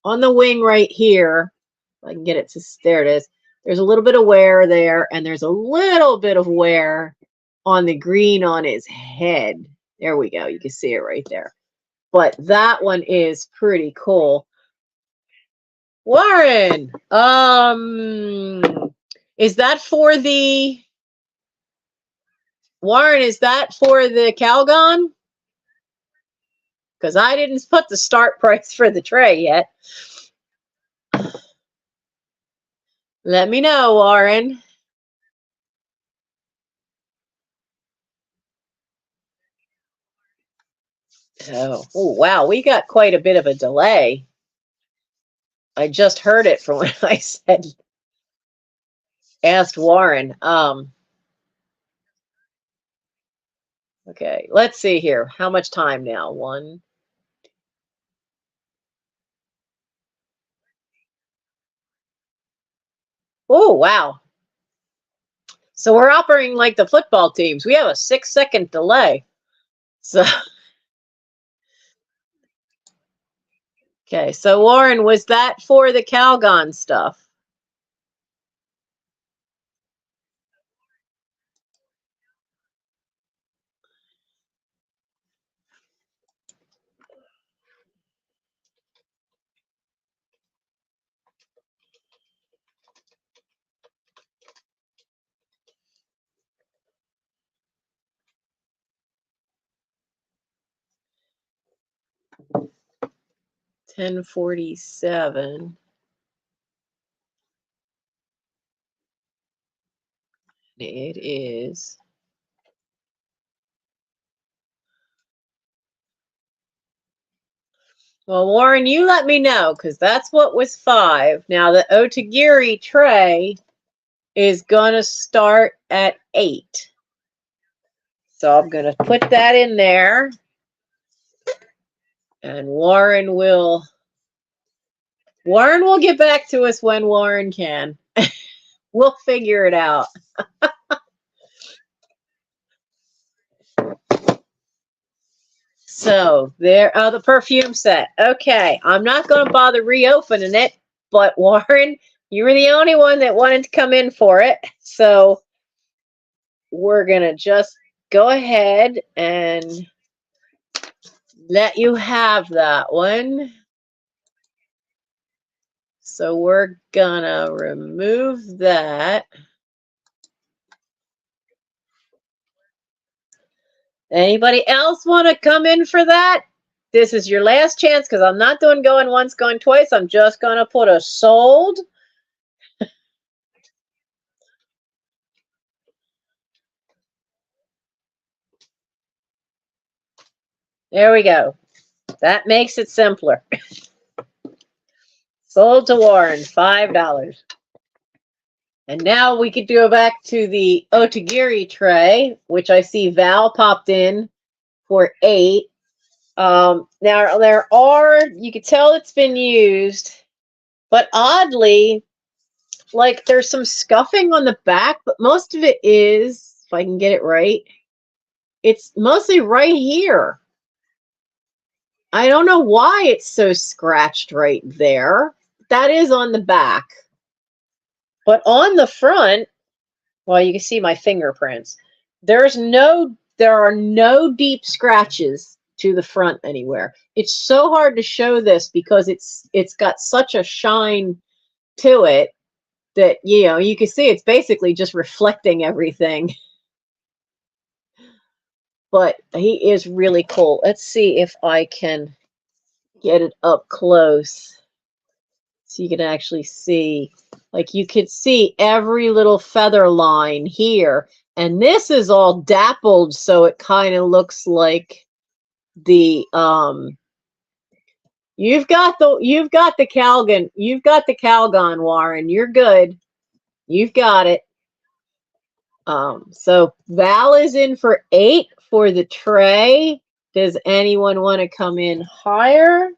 On the wing right here. If I can get it to, there it is. There's a little bit of wear there. And there's a little bit of wear on the green on his head. There we go. You can see it right there. But that one is pretty cool. Warren, is that for the Calgon? Because I didn't put the start price for the tray yet. Let me know, Warren. Oh, wow, we got quite a bit of a delay. I just heard it from when I said, asked Warren. Okay, let's see here. How much time now? One. Oh, wow. So we're operating like the football teams. We have a 6-second delay. So, okay. So Warren, was that for the Calgon stuff? $10.47. It is. Well, Warren, you let me know, because that's what was 5. Now, the Otagiri tray is going to start at 8. So I'm going to put that in there. And Warren will get back to us when Warren can. We'll figure it out. So there, the perfume set. Okay, I'm not going to bother reopening it, but Warren, you were the only one that wanted to come in for it. So we're going to just go ahead and let you have that one. So we're going to remove that. Anybody else want to come in for that? This is your last chance, because I'm not doing going once, going twice. I'm just going to put a sold. There we go. That makes it simpler. Sold to Warren, $5. And now we could go back to the Otagiri tray, which I see Val popped in for 8. Now there are, you could tell it's been used, but oddly, like there's some scuffing on the back, but most of it is, if I can get it right, it's mostly right here. I don't know why it's so scratched right there. That is on the back. But on the front, well, you can see my fingerprints. There are no deep scratches to the front anywhere. It's so hard to show this because it's got such a shine to it that, you know, you can see it's basically just reflecting everything. But he is really cool. Let's see if I can get it up close so you can actually see. Like, you could see every little feather line here. And this is all dappled, so it kind of looks like the you've got the Calgon, Warren. You're good. You've got it. So Val is in for 8 for the tray. Does anyone want to come in higher?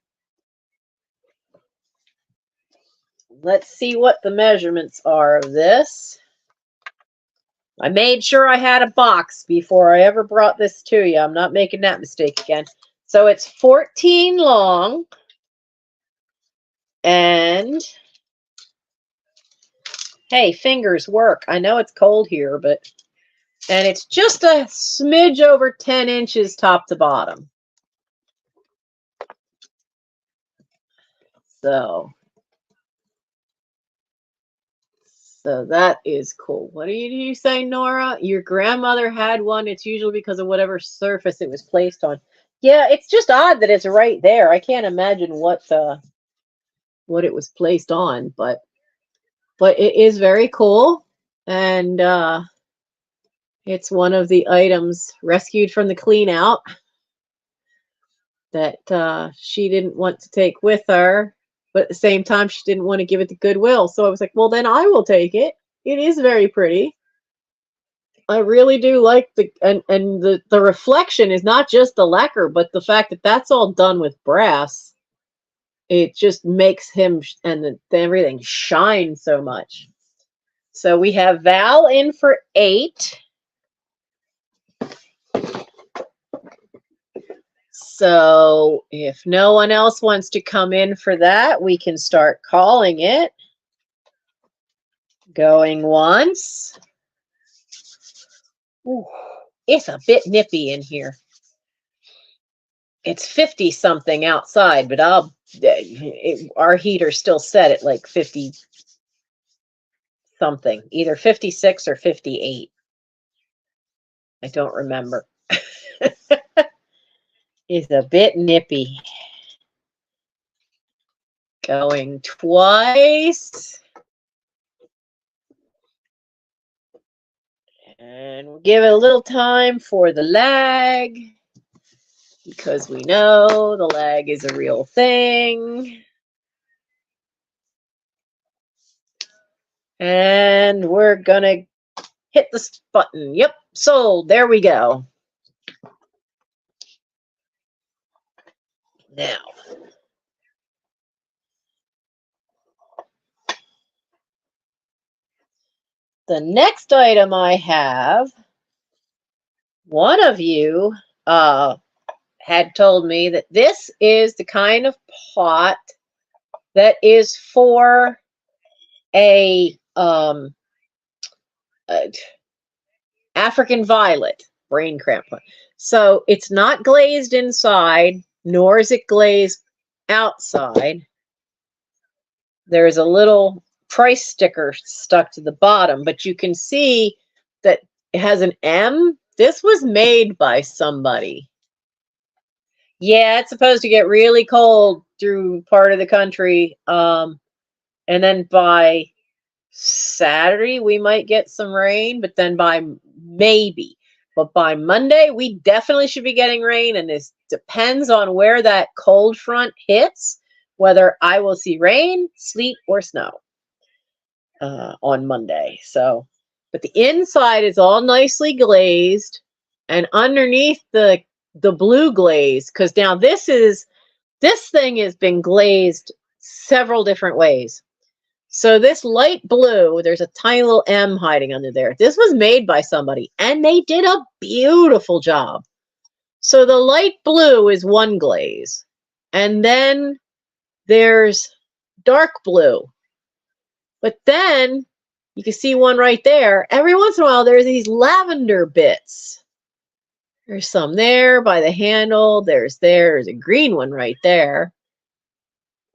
Let's see what the measurements are of this. I made sure I had a box before I ever brought this to you. I'm not making that mistake again. So it's 14 long and hey, fingers work. I know it's cold here, and it's just a smidge over 10 inches top to bottom. So that is cool. What do you say, Nora? Your grandmother had one. It's usually because of whatever surface it was placed on. Yeah, it's just odd that it's right there. I can't imagine what it was placed on, but it is very cool, and it's one of the items rescued from the clean out that she didn't want to take with her. But at the same time, she didn't want to give it to Goodwill. So I was like, well, then I will take it. It is very pretty. I really do like the reflection is not just the lacquer, but the fact that that's all done with brass. It just makes him and everything shine so much. So we have Val in for 8. So if no one else wants to come in for that, we can start calling it. Going once. Ooh, it's a bit nippy in here. It's 50 something outside, but our heater's still set at like 50 something, either 56 or 58. I don't remember. It's a bit nippy. Going twice. And we'll give it a little time for the lag, because we know the lag is a real thing. And we're gonna hit this button. Yep, sold. There we go. Now, the next item I have, one of you had told me that this is the kind of pot that is for a African violet, brain cramp pot. So it's not glazed inside, nor is it glazed outside. There's a little price sticker stuck to the bottom, but you can see that it has an M. This was made by somebody. Yeah, it's supposed to get really cold through part of the country. And then by Saturday, we might get some rain, but then by Monday, we definitely should be getting rain. And this depends on where that cold front hits, whether I will see rain, sleet, or snow on Monday. So, but the inside is all nicely glazed, and underneath the blue glaze, because now this thing has been glazed several different ways. So this light blue, there's a tiny little M hiding under there. This was made by somebody, and they did a beautiful job. So the light blue is one glaze, and then there's dark blue. But then you can see one right there. Every once in a while, there's these lavender bits. There's some there by the handle. There's a green one right there.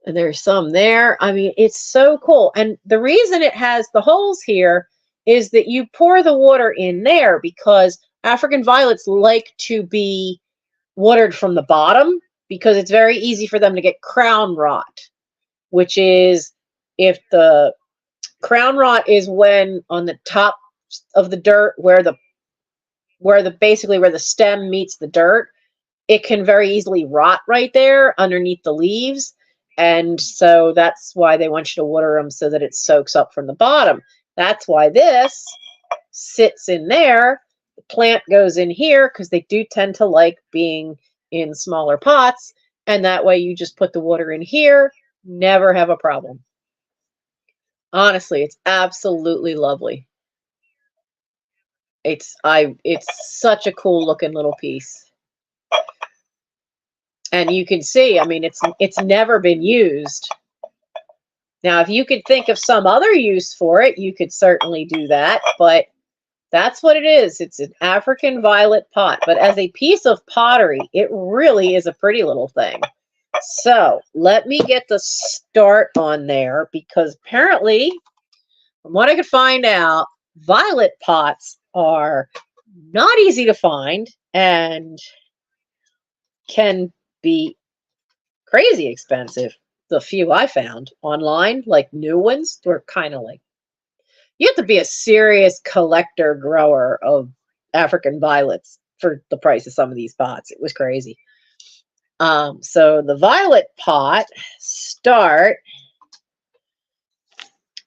And there's some there. I mean, it's so cool. And the reason it has the holes here is that you pour the water in there, because African violets like to be watered from the bottom, because it's very easy for them to get crown rot, which is if the crown rot is when on the top of the dirt where the stem meets the dirt, it can very easily rot right there underneath the leaves. And so that's why they want you to water them so that it soaks up from the bottom. That's why this sits in there. The plant goes in here because they do tend to like being in smaller pots. And that way you just put the water in here, never have a problem. Honestly, it's absolutely lovely. It's such a cool looking little piece. And you can see, I mean, it's never been used. Now, if you could think of some other use for it, you could certainly do that, but that's what it is. It's an African violet pot, but as a piece of pottery, it really is a pretty little thing. So let me get the start on there, because apparently, from what I could find out, violet pots are not easy to find and can be crazy expensive. The few I found online, like new ones, were kind of like, you have to be a serious collector grower of African violets for the price of some of these pots. It was crazy. So the violet pot start,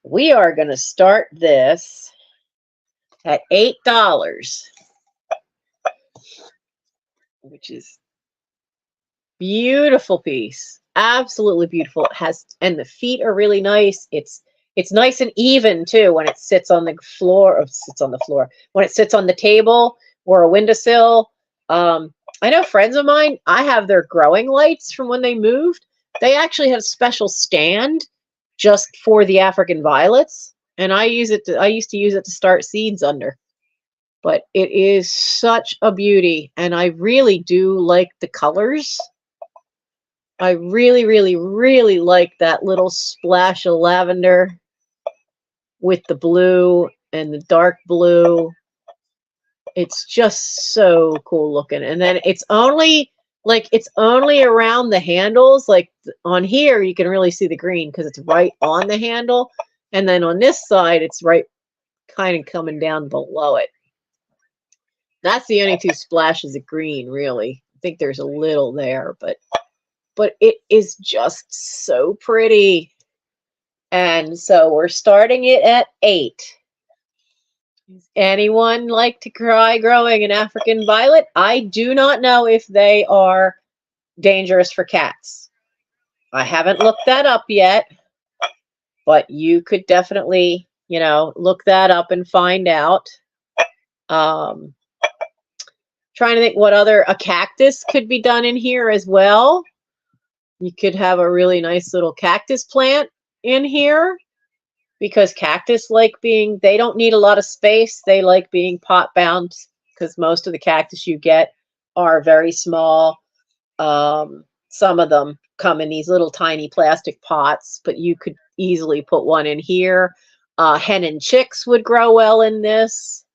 we are going to start this at $8, which is beautiful piece. Absolutely beautiful. It has, and the feet are really nice. It's nice and even too when it sits on the floor, or sits on the floor, when it sits on the table or a windowsill. I know friends of mine, I have their growing lights from when they moved. They actually have a special stand just for the African violets, and I used to use it to start seeds under. But it is such a beauty, and I really do like the colors. I really, really, really like that little splash of lavender with the blue and the dark blue. It's just so cool looking. And then it's only around the handles. Like on here, you can really see the green because it's right on the handle. And then on this side, it's right kind of coming down below it. That's the only two splashes of green, really. I think there's a little there, but it is just so pretty. And so we're starting it at 8. Does anyone like to try growing an African violet? I do not know if they are dangerous for cats. I haven't looked that up yet, but you could definitely, look that up and find out. Trying to think what a cactus could be done in here as well. You could have a really nice little cactus plant in here, because cactus they don't need a lot of space. They like being pot bound, because most of the cactus you get are very small. Some of them come in these little tiny plastic pots, but you could easily put one in here. Hen and chicks would grow well in this.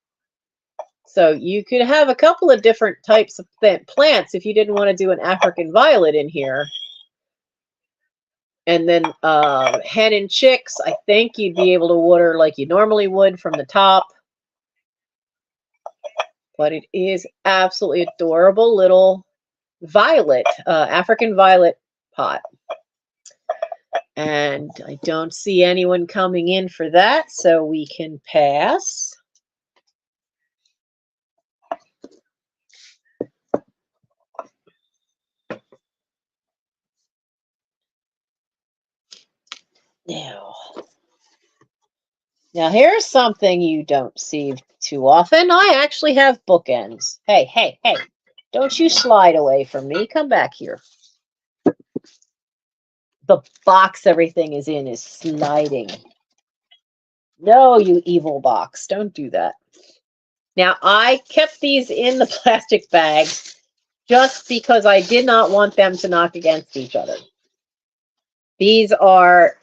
So you could have a couple of different types of plants if you didn't want to do an African violet in here. And then hen and chicks, I think you'd be able to water like you normally would from the top. But it is absolutely adorable little violet, African violet pot. And I don't see anyone coming in for that, so we can pass. Now here's something you don't see too often. I actually have bookends. Hey, hey, hey, don't you slide away from me. Come back here. The box everything is in is sliding. No, you evil box. Don't do that. Now, I kept these in the plastic bag just because I did not want them to knock against each other. These are,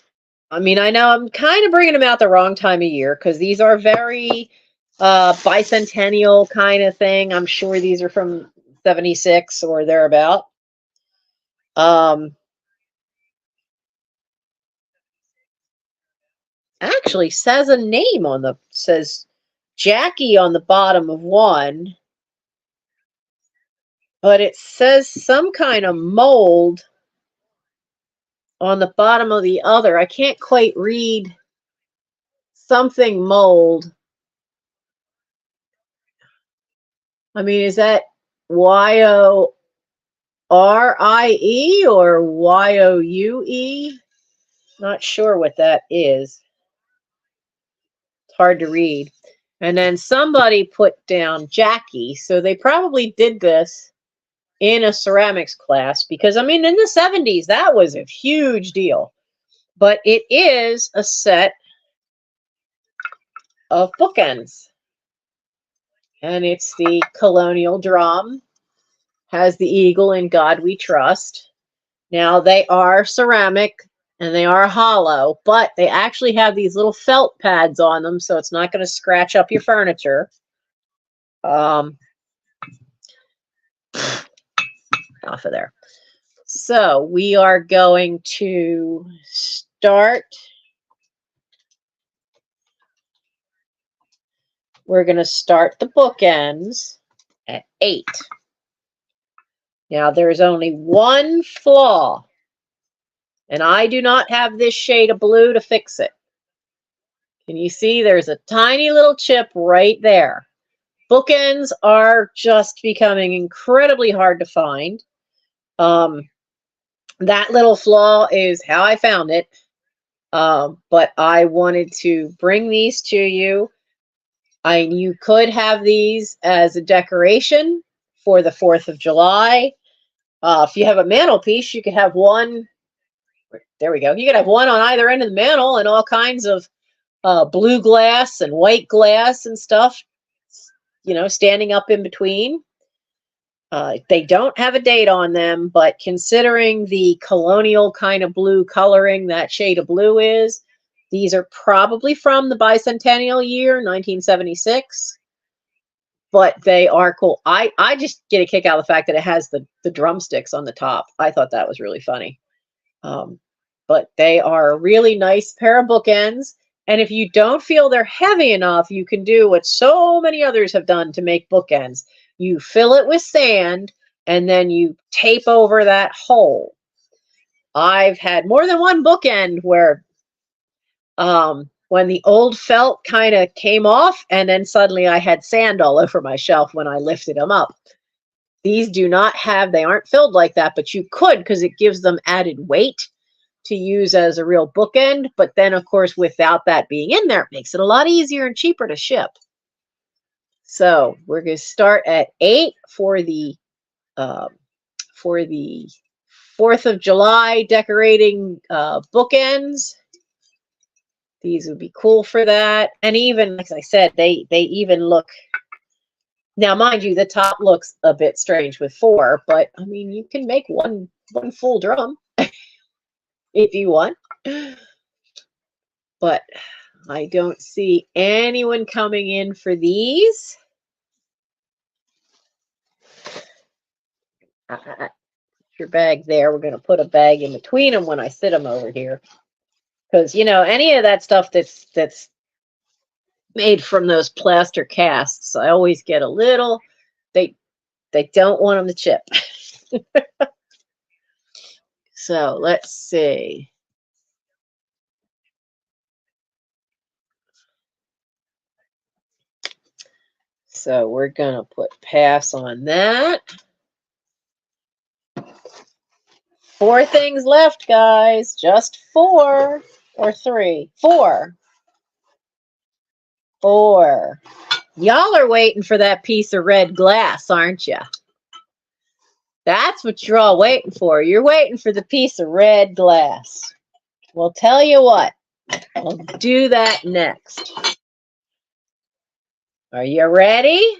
I mean, I know I'm kind of bringing them out the wrong time of year, because these are very bicentennial kind of thing. I'm sure these are from 76 or thereabout. Actually says a name says Jackie on the bottom of one, but it says some kind of mold on the bottom of the other. I can't quite read. Something mold. I mean, is that Yorie or Youe? Not sure what that is. It's hard to read. And then somebody put down Jackie. So they probably did this in a ceramics class because, I mean, in the 70s, that was a huge deal. But it is a set of bookends. And it's the colonial drum, has the eagle in God We Trust. Now, they are ceramic and they are hollow, but they actually have these little felt pads on them, so it's not going to scratch up your furniture. Off of there. So we are going to start. We're going to start the bookends at 8. Now, there's only one flaw, and I do not have this shade of blue to fix it. Can you see there's a tiny little chip right there? Bookends are just becoming incredibly hard to find. That little flaw is how I found it. But I wanted to bring these to you. You could have these as a decoration for the 4th of July. If you have a mantelpiece, you could have one. There we go. You could have one on either end of the mantel and all kinds of blue glass and white glass and stuff, standing up in between. They don't have a date on them, but considering the colonial kind of blue coloring that shade of blue is, these are probably from the bicentennial year, 1976. But they are cool. I just get a kick out of the fact that it has the drumsticks on the top. I thought that was really funny. But they are a really nice pair of bookends. And if you don't feel they're heavy enough, you can do what so many others have done to make bookends. You fill it with sand, and then you tape over that hole. I've had more than one bookend where when the old felt kind of came off, and then suddenly I had sand all over my shelf when I lifted them up. These do not have, they aren't filled like that, but you could because it gives them added weight to use as a real bookend. But then, of course, without that being in there, it makes it a lot easier and cheaper to ship. So we're going to start at 8 for the 4th of July decorating bookends. These would be cool for that. And even, like I said, they even look, now mind you, the top looks a bit strange with 4, but I mean, you can make one full drum if you want. But I don't see anyone coming in for these. Your bag there. We're going to put a bag in between them when I sit them over here. Because, any of that stuff that's made from those plaster casts, I always get a little, they don't want them to chip. So let's see. So we're going to put pass on that. 4 things left, guys. Just 4 or 3. 4. 4. Y'all are waiting for that piece of red glass, aren't you? That's what you're all waiting for. You're waiting for the piece of red glass. Well, tell you what. I'll do that next. Are you ready?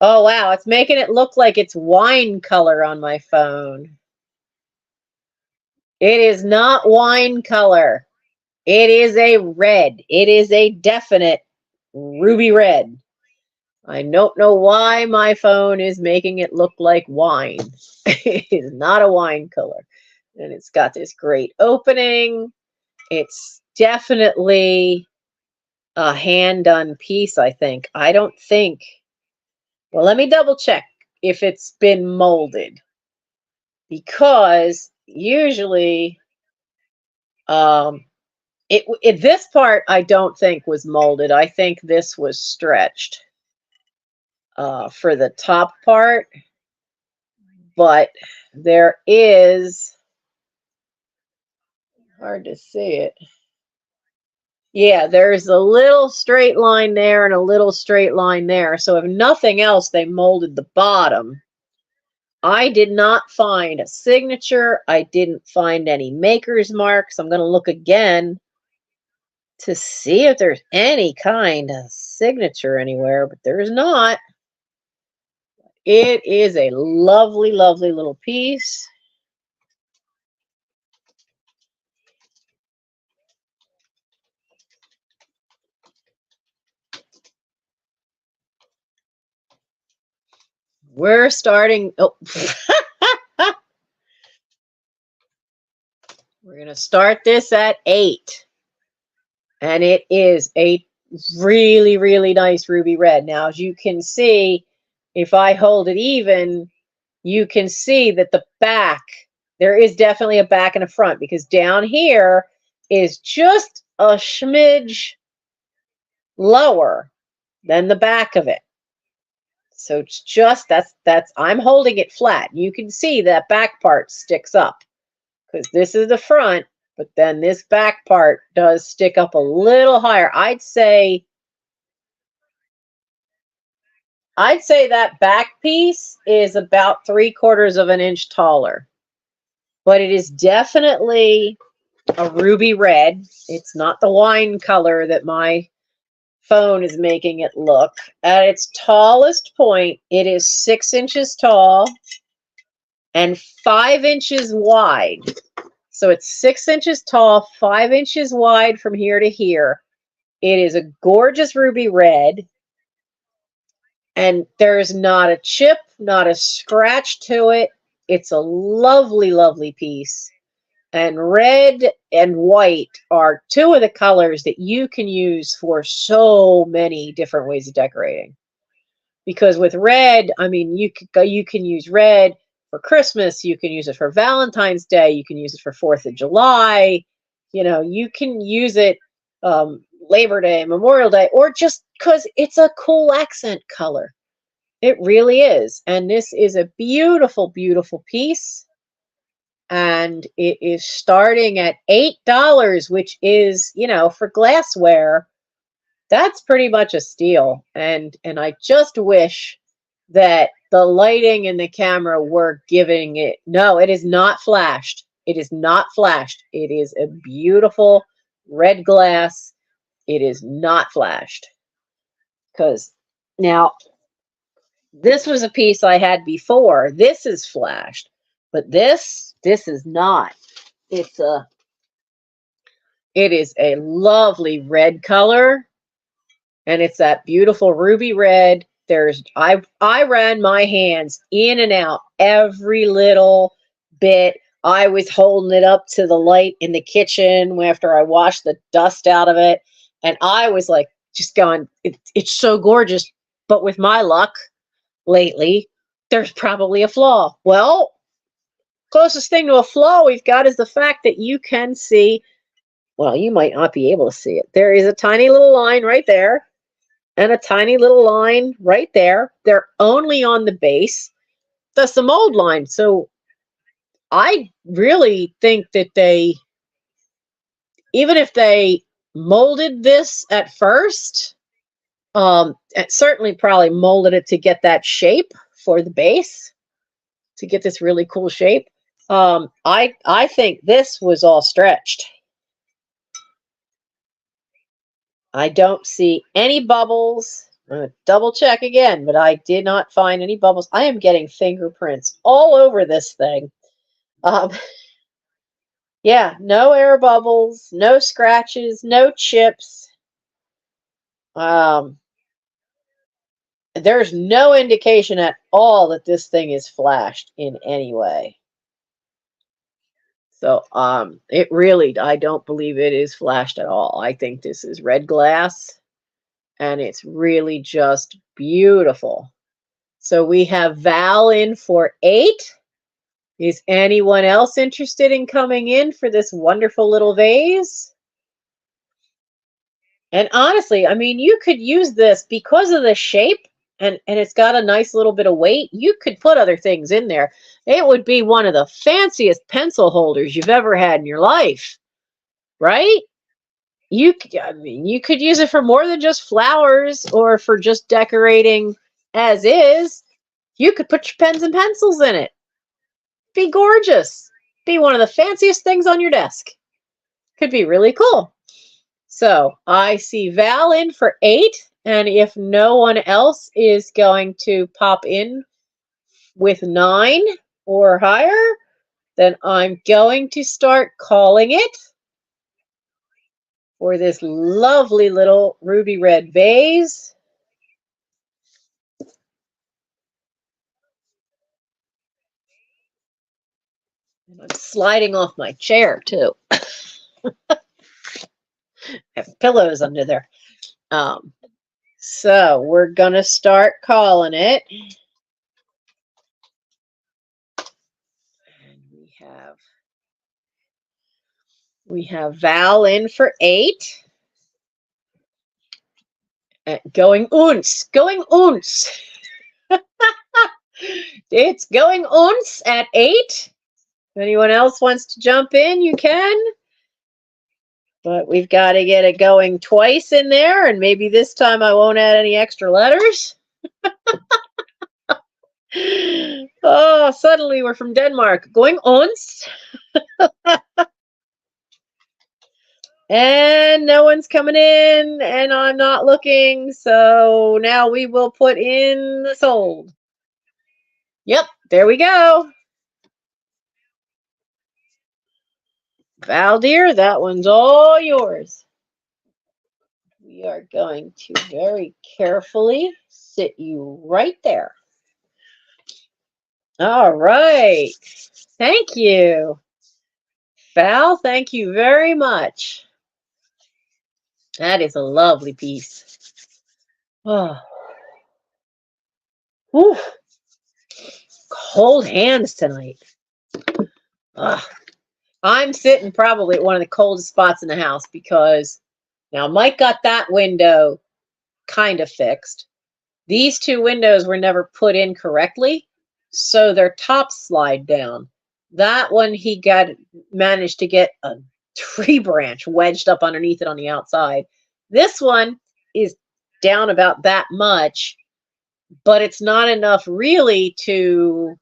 Oh, wow. It's making it look like it's wine color on my phone. It is not wine color. It is a red. It is a definite ruby red. I don't know why my phone is making it look like wine. It is not a wine color. And it's got this great opening. It's definitely a hand-done piece, I think. I don't think... Well, let me double check if it's been molded. Because usually... this part I don't think was molded. I think this was stretched. for the top part, but there is, hard to see it. Yeah, there's a little straight line there and a little straight line there. So if nothing else, they molded the bottom. I did not find a signature. I didn't find any maker's marks. I'm going to look again to see if there's any kind of signature anywhere, but there's not. It is a lovely, lovely little piece. We're starting. Oh, we're going to start this at 8. And it is a really, really nice ruby red. Now, as you can see, if I hold it even, you can see that the back, there is definitely a back and a front, because down here is just a smidge lower than the back of it. So it's just, I'm holding it flat. You can see that back part sticks up because this is the front, but then this back part does stick up a little higher. I'd say that back piece is about 3/4 of an inch taller, but it is definitely a ruby red. It's not the wine color that my phone is making it look. At its tallest point, it is 6 inches tall and 5 inches wide. So it's 6 inches tall, 5 inches wide from here to here. It is a gorgeous ruby red, and there's not a chip, not a scratch to it. It's a lovely, lovely piece. And red and white are two of the colors that you can use for so many different ways of decorating. Because with red, I mean, you can use red for Christmas, you can use it for Valentine's Day, you can use it for 4th of July, you can use it Labor Day, Memorial Day, or just because it's a cool accent color. It really is. And this is a beautiful, beautiful piece. And it is starting at $8, which is, for glassware, that's pretty much a steal. And I just wish that the lighting and the camera were giving it. No, it is not flashed. It is not flashed. It is a beautiful red glass. It is not flashed. Because now, this was a piece I had before. This is flashed, but this is not. It is a lovely red color, and it's that beautiful ruby red. I ran my hands in and out every little bit. I was holding it up to the light in the kitchen after I washed the dust out of it, and I was like just going, it's so gorgeous, but with my luck lately, there's probably a flaw. Well, closest thing to a flaw we've got is the fact that you can see, well, you might not be able to see it. There is a tiny little line right there and a tiny little line right there. They're only on the base. That's the mold line. So I really think that even if they molded this at first, it certainly probably molded it to get that shape for the base, to get this really cool shape. I think this was all stretched. I don't see any bubbles. I'm going to double check again, but I did not find any bubbles. I am getting fingerprints all over this thing. Yeah, no air bubbles, no scratches, no chips. There's no indication at all that this thing is flashed in any way. So it really, I don't believe it is flashed at all. I think this is red glass, and it's really just beautiful. So we have Val in for 8. Is anyone else interested in coming in for this wonderful little vase? And honestly, I mean, you could use this because of the shape. and it's got a nice little bit of weight. You could put other things in there. It would be one of the fanciest pencil holders you've ever had in your life, right? I mean, you could use it for more than just flowers or for just decorating as is. You could put your pens and pencils in it. Be gorgeous. Be one of the fanciest things on your desk. Could be really cool. So I see Val in for 8. And if no one else is going to pop in with 9 or higher, then I'm going to start calling it for this lovely little ruby red vase. And I'm sliding off my chair too. I have pillows under there. So we're gonna start calling it. And we have Val in for 8. Going uns. It's going uns at 8. If anyone else wants to jump in, you can. But we've got to get it going twice in there, and maybe this time I won't add any extra letters. Oh, suddenly we're from Denmark. Going ons. And no one's coming in, and I'm not looking, so now we will put in the sold. Yep, there we go. Val, dear, that one's all yours. We are going to very carefully sit you right there. All right. Thank you. Val, thank you very much. That is a lovely piece. Oh. Whew. Cold hands tonight. Ugh. I'm sitting probably at one of the coldest spots in the house because now Mike got that window kind of fixed. These 2 windows were never put in correctly, so their tops slide down. That one he managed to get a tree branch wedged up underneath it on the outside. This one is down about that much, but it's not enough really to,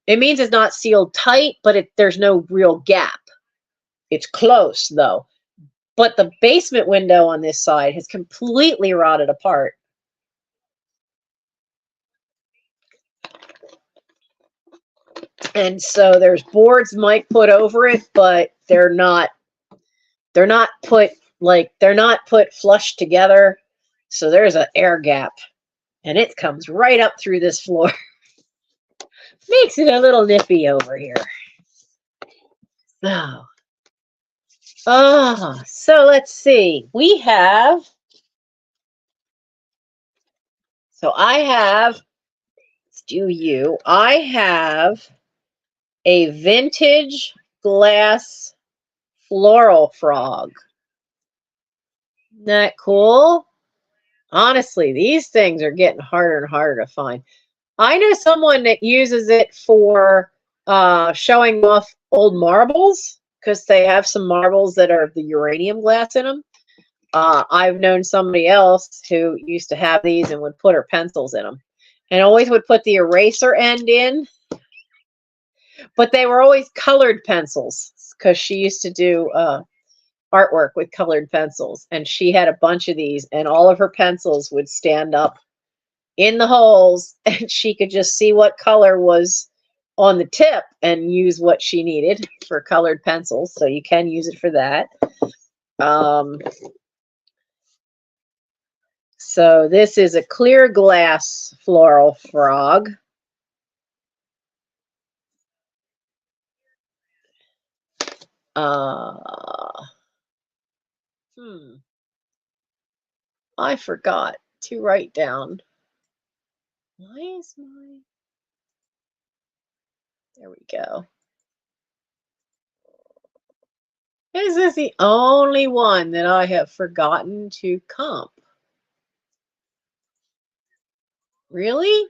it means it's not sealed tight, but there's no real gap. It's close though. But the basement window on this side has completely rotted apart. And so there's boards Mike put over it, but they're not put flush together. So there's an air gap, and it comes right up through this floor. Makes it a little nippy over here. So let's see. I have a vintage glass floral frog. Isn't that cool? Honestly, these things are getting harder and harder to find. I know someone that uses it for showing off old marbles because they have some marbles that are the uranium glass in them. I've known somebody else who used to have these and would put her pencils in them and always would put the eraser end in. But they were always colored pencils because she used to do artwork with colored pencils. And she had a bunch of these, and all of her pencils would stand up in the holes, and she could just see what color was on the tip and use what she needed for colored pencils. So you can use it for that. So this is a clear glass floral frog. I forgot to write down. Why is there we go. Is this the only one that I have forgotten to comp? Really?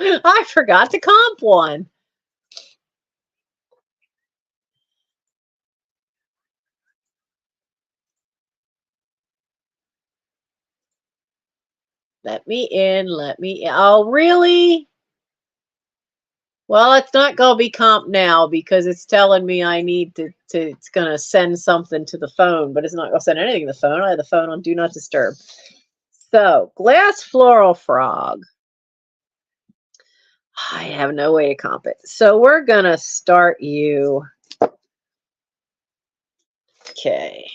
I forgot to comp one. Let me in, let me in. Oh, really? Well, it's not going to be comp now because it's telling me I need it's going to send something to the phone, but it's not going to send anything to the phone. I have the phone on Do Not Disturb. So, glass floral frog. I have no way to comp it. So we're going to start you. Okay.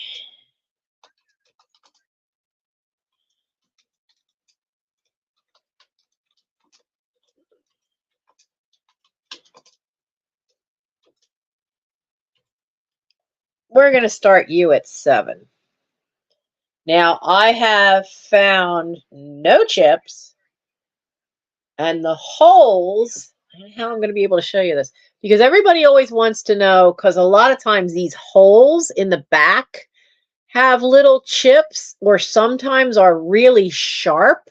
We're going to start you at 7. Now, I have found no chips, and the holes, I don't know how I'm going to be able to show you this, because everybody always wants to know, because a lot of times these holes in the back have little chips or sometimes are really sharp,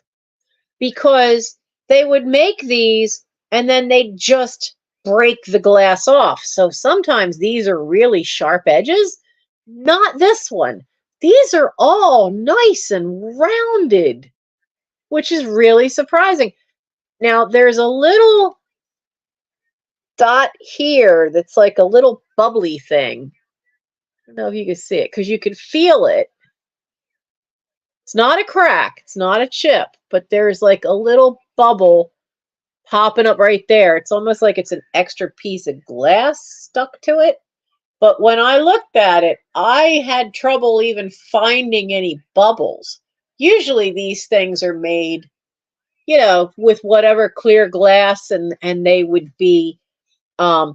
because they would make these and then they just break the glass off. So sometimes these are really sharp edges. Not this one. These are all nice and rounded, which is really surprising. Now, there's a little dot here that's like a little bubbly thing. I don't know if you can see it because you can feel it. It's not a crack, it's not a chip, but there's like a little bubble popping up right there. It's almost like it's an extra piece of glass stuck to it. But when I looked at it, I had trouble even finding any bubbles. Usually these things are made, with whatever clear glass, and they would be,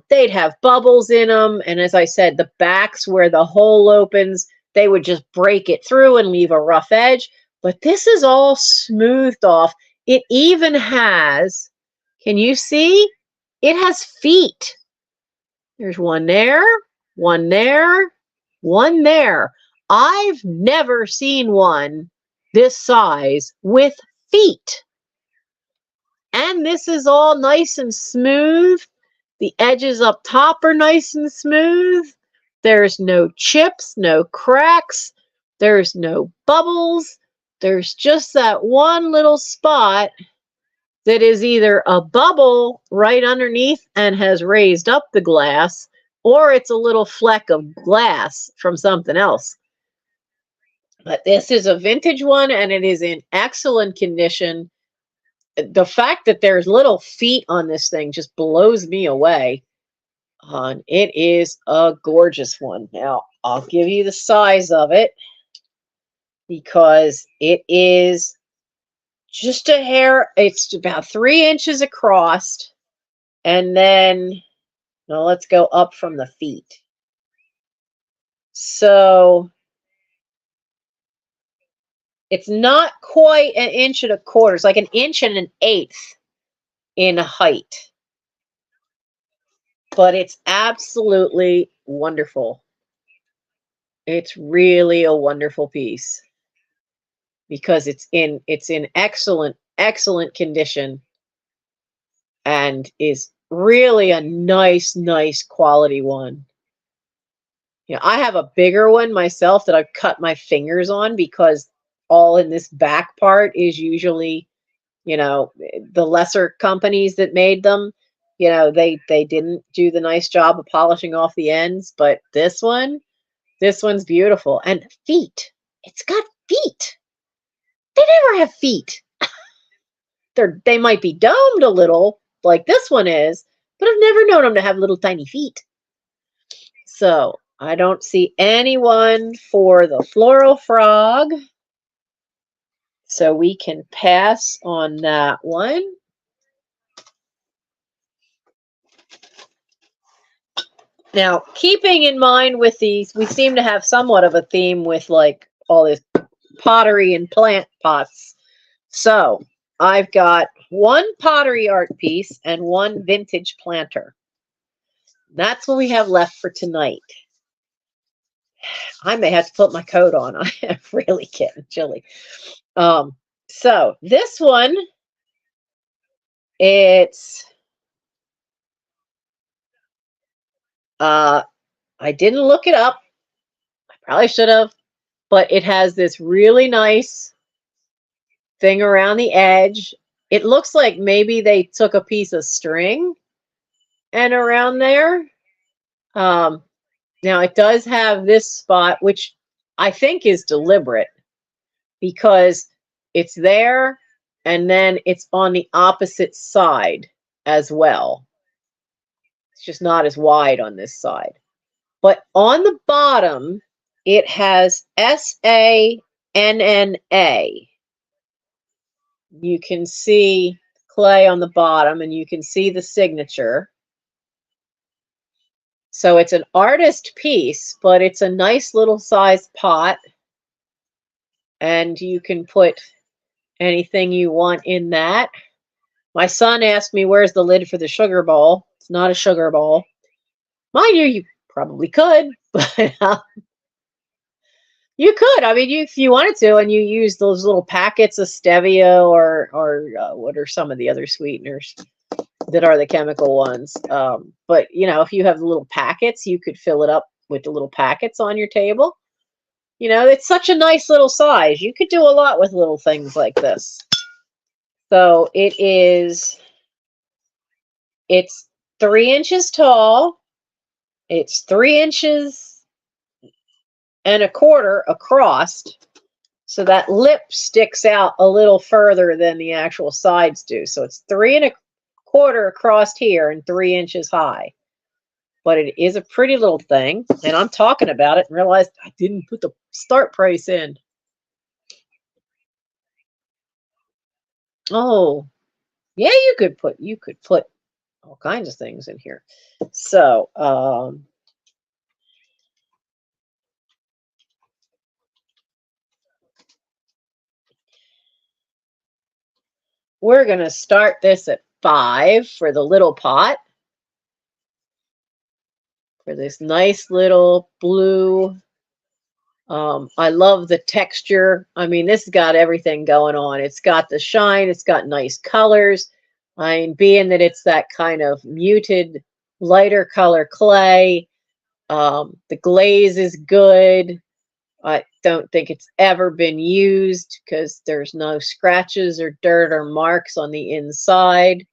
they'd have bubbles in them. And as I said, the backs where the hole opens, they would just break it through and leave a rough edge. But this is all smoothed off. It even has, can you see? It has feet. There's one there, one there, one there. I've never seen one this size with feet. And this is all nice and smooth. The edges up top are nice and smooth. There's no chips, no cracks. There's no bubbles. There's just that one little spot that is either a bubble right underneath and has raised up the glass, or it's a little fleck of glass from something else. But this is a vintage one, and it is in excellent condition. The fact that there's little feet on this thing just blows me away. It is a gorgeous one. Now, I'll give you the size of it because it is just a hair. It's about 3 inches across. And then, now let's go up from the feet. So it's not quite 1.25 inches. It's like 1.125 inches in height. But it's absolutely wonderful. It's really a wonderful piece because it's in excellent condition and is really a nice quality one. I have a bigger one myself that I've cut my fingers on because all in this back part is usually, the lesser companies that made them, they didn't do the nice job of polishing off the ends, but this one's beautiful. And feet. It's got feet. They never have feet. They might be domed a little like this one is, but I've never known them to have little tiny feet. So I don't see anyone for the floral frog. So we can pass on that one. Now, keeping in mind with these, we seem to have somewhat of a theme with like all this pottery and plant pots. So I've got one pottery art piece and one vintage planter. That's what we have left for tonight. I may have to put my coat on. I am really getting chilly. So this one, it's I didn't look it up. I probably should have, but it has this really nice thing around the edge. It looks like maybe they took a piece of string and around there. Um, Now it does have this spot, which I think is deliberate because it's there and then it's on the opposite side as well. It's just not as wide on this side. But on the bottom, it has SANNA. You can see clay on the bottom and you can see the signature. So it's an artist piece, but it's a nice little sized pot. And you can put anything you want in that. My son asked me, where's the lid for the sugar bowl? It's not a sugar bowl. Mind you, you probably could, but you could. I mean, if you wanted to, and you use those little packets of stevia or what are some of the other sweeteners that are the chemical ones. But you know, if you have the little packets, you could fill it up with the little packets on your table. You know, it's such a nice little size. You could do a lot with little things like this. So it's 3 inches tall. It's 3 inches and a quarter across. So that lip sticks out a little further than the actual sides do. So it's 3 1/4 across here and 3 inches high. But it is a pretty little thing. And I'm talking about it and realized I didn't put the start price in. Oh, yeah, you could put all kinds of things in here. So, we're going to start this at 5 for the little pot. For this nice little blue. I love the texture. I mean, this has got everything going on. It's got the shine. It's got nice colors. I mean, being that it's that kind of muted, lighter color clay. The glaze is good. I don't think it's ever been used because there's no scratches or dirt or marks on the inside.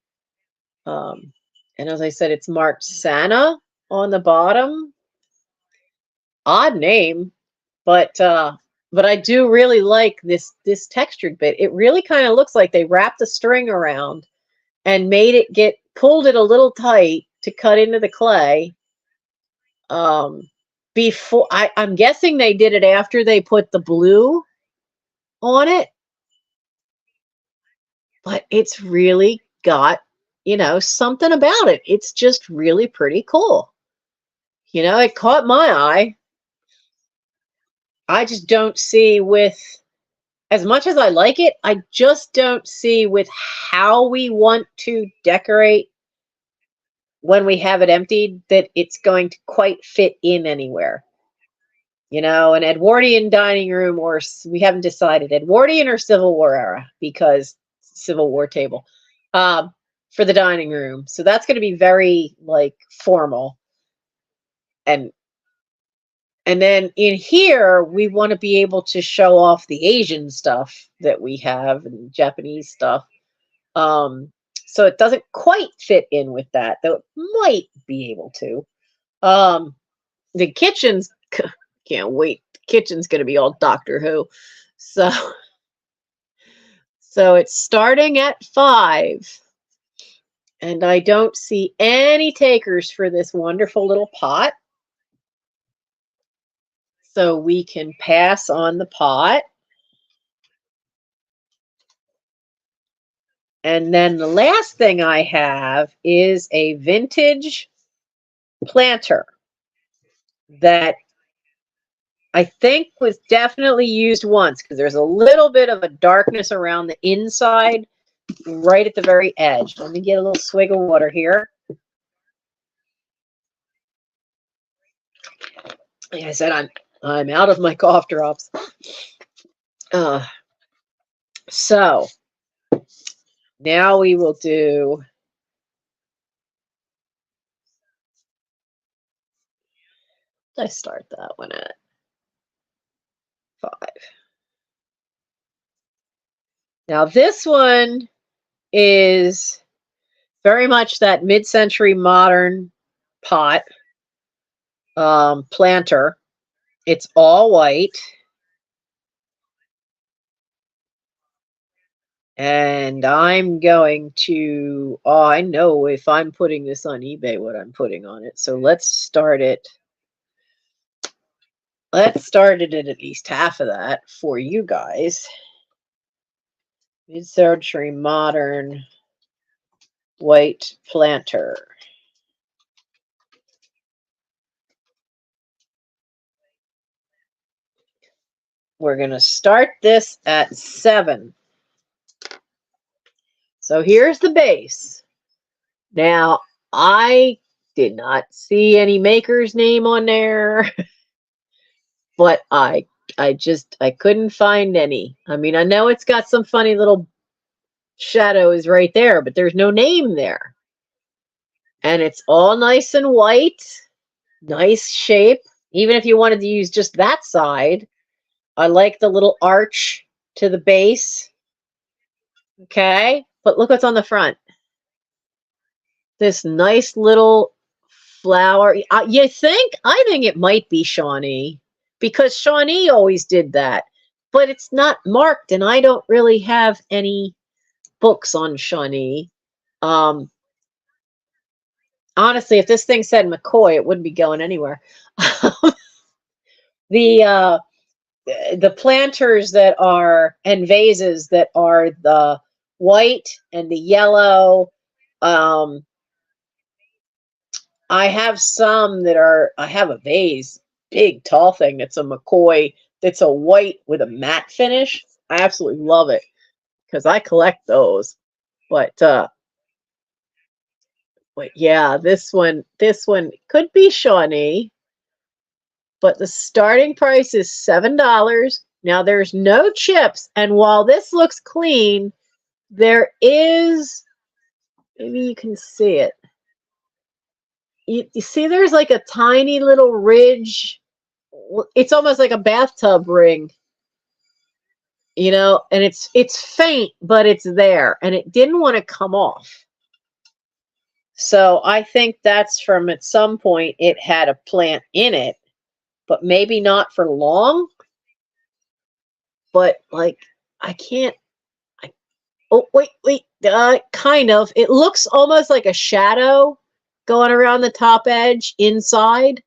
And as I said, it's marked Santa on the bottom. Odd name, but I do really like this textured bit. It really kind of looks like they wrapped the string around and made it pulled it a little tight to cut into the clay. Before I'm guessing they did it after they put the blue on it, but it's really got, you know, something about it. It's just really pretty cool. You know, it caught my eye. I just don't see with as much as I like it, I just don't see with how we want to decorate when we have it emptied that it's going to quite fit in anywhere. You know, an Edwardian dining room, or we haven't decided Edwardian or Civil War era because Civil War table for the dining room. So that's going to be very like formal. And then in here, we want to be able to show off the Asian stuff that we have and Japanese stuff. So it doesn't quite fit in with that, though it might be able to. The kitchen's can't wait. The kitchen's gonna be all Doctor Who. So it's starting at 5. And I don't see any takers for this wonderful little pot. So we can pass on the pot. And then the last thing I have is a vintage planter that I think was definitely used once because there's a little bit of a darkness around the inside right at the very edge. Let me get a little swig of water here. Like I said, I'm out of my cough drops. So now we will do, I start that one at 5. Now this one is very much that mid-century modern pot planter. It's all white. And I'm going to, oh, I know if I'm putting this on eBay, what I'm putting on it. So let's start it. Let's start it at least half of that for you guys. Mid-century modern white planter. We're going to start this at 7. So here's the base. Now, I did not see any maker's name on there, but I couldn't find any. I mean, I know it's got some funny little shadows right there, but there's no name there. And it's all nice and white, nice shape. Even if you wanted to use just that side, I like the little arch to the base. Okay, but look what's on the front. This nice little flower. You think? I think it might be Shawnee, because Shawnee always did that. But it's not marked, and I don't really have any books on Shawnee. Honestly, if this thing said McCoy, it wouldn't be going anywhere. The planters that are, and vases that are the white and the yellow. I have some that are, I have a vase, big tall thing that's a McCoy, that's a white with a matte finish. I absolutely love it because I collect those. But yeah, this one could be Shawnee, but the starting price is $7. Now there's no chips, and while this looks clean, there is, maybe you can see it. You see there's like a tiny little ridge. It's almost like a bathtub ring, you know, and it's faint, but it's there, and it didn't want to come off. So I think that's from, at some point it had a plant in it, but maybe not for long. But like, I can't, oh, wait, kind of. It looks almost like a shadow going around the top edge inside.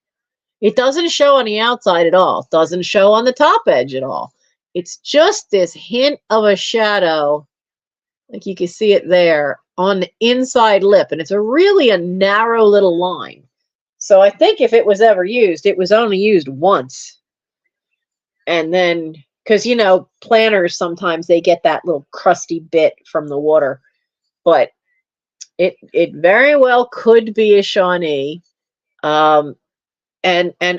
It doesn't show on the outside at all. It doesn't show on the top edge at all. It's just this hint of a shadow, like you can see it there, on the inside lip. And it's a narrow little line. So I think if it was ever used, it was only used once. And then, because, you know, planters, sometimes they get that little crusty bit from the water. But it very well could be a Shawnee. And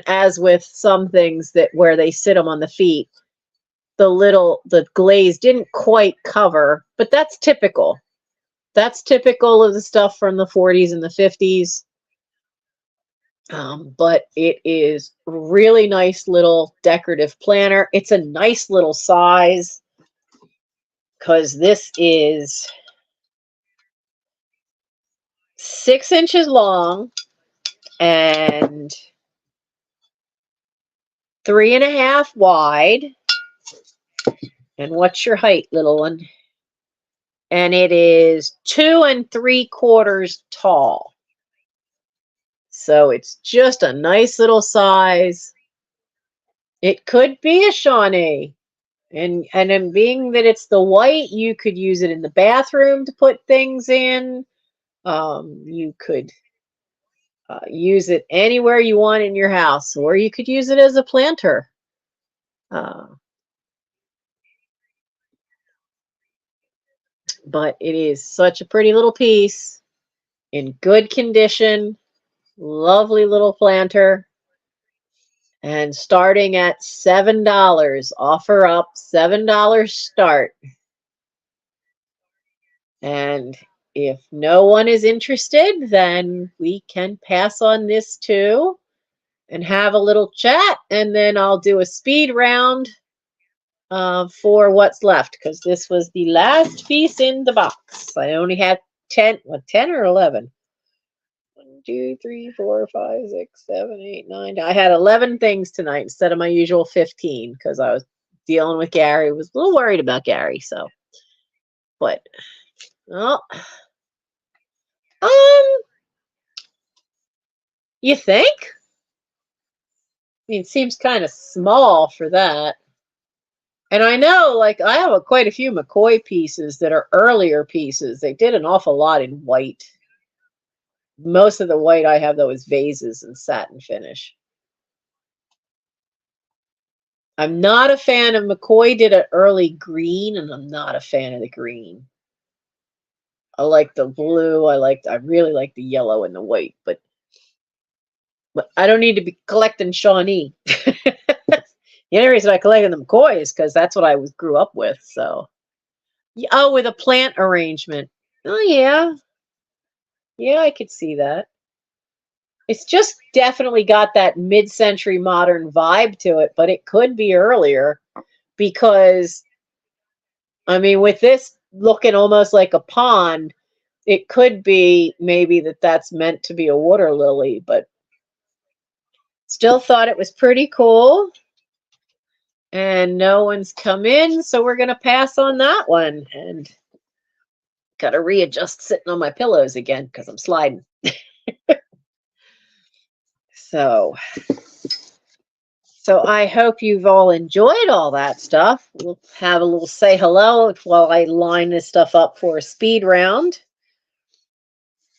as with some things that where they sit them on the feet, the glaze didn't quite cover, but that's typical. That's typical of the stuff from the 40s and the 50s. But it is really nice little decorative planter. It's a nice little size because this is 6 inches long and 3.5 wide. And what's your height, little one? And it is 2 3/4 tall. So it's just a nice little size. It could be a Shawnee. And then being that it's the white, you could use it in the bathroom to put things in. You could use it anywhere you want in your house, or you could use it as a planter. But it is such a pretty little piece, in good condition, lovely little planter. And starting at $7, offer up $7 start. And if no one is interested, then we can pass on this too and have a little chat, and then I'll do a speed round for what's left, because this was the last piece in the box. I only had 10, what, 10 or 11? 1, 2, 3, 4, 5, 6, 7, 8, 9. I had 11 things tonight instead of my usual 15 because I was dealing with Gary. Was a little worried about Gary, so. But, well, you think? I mean, it seems kind of small for that. And I know, like, I have quite a few McCoy pieces that are earlier pieces. They did an awful lot in white. Most of the white I have, though, is vases and satin finish. I'm not a fan of McCoy did an early green, and I'm not a fan of the green. I like the blue. I really like the yellow and the white, but I don't need to be collecting Shawnee. The only reason I collected the McCoy is because that's what I grew up with. So, oh, with a plant arrangement. Oh yeah, yeah, I could see that. It's just definitely got that mid-century modern vibe to it, but it could be earlier because, I mean, with this looking almost like a pond, it could be maybe that's meant to be a water lily, but still thought it was pretty cool. And no one's come in, so we're going to pass on that one. And got to readjust sitting on my pillows again because I'm sliding. So I hope you've all enjoyed all that stuff. We'll have a little say hello while I line this stuff up for a speed round.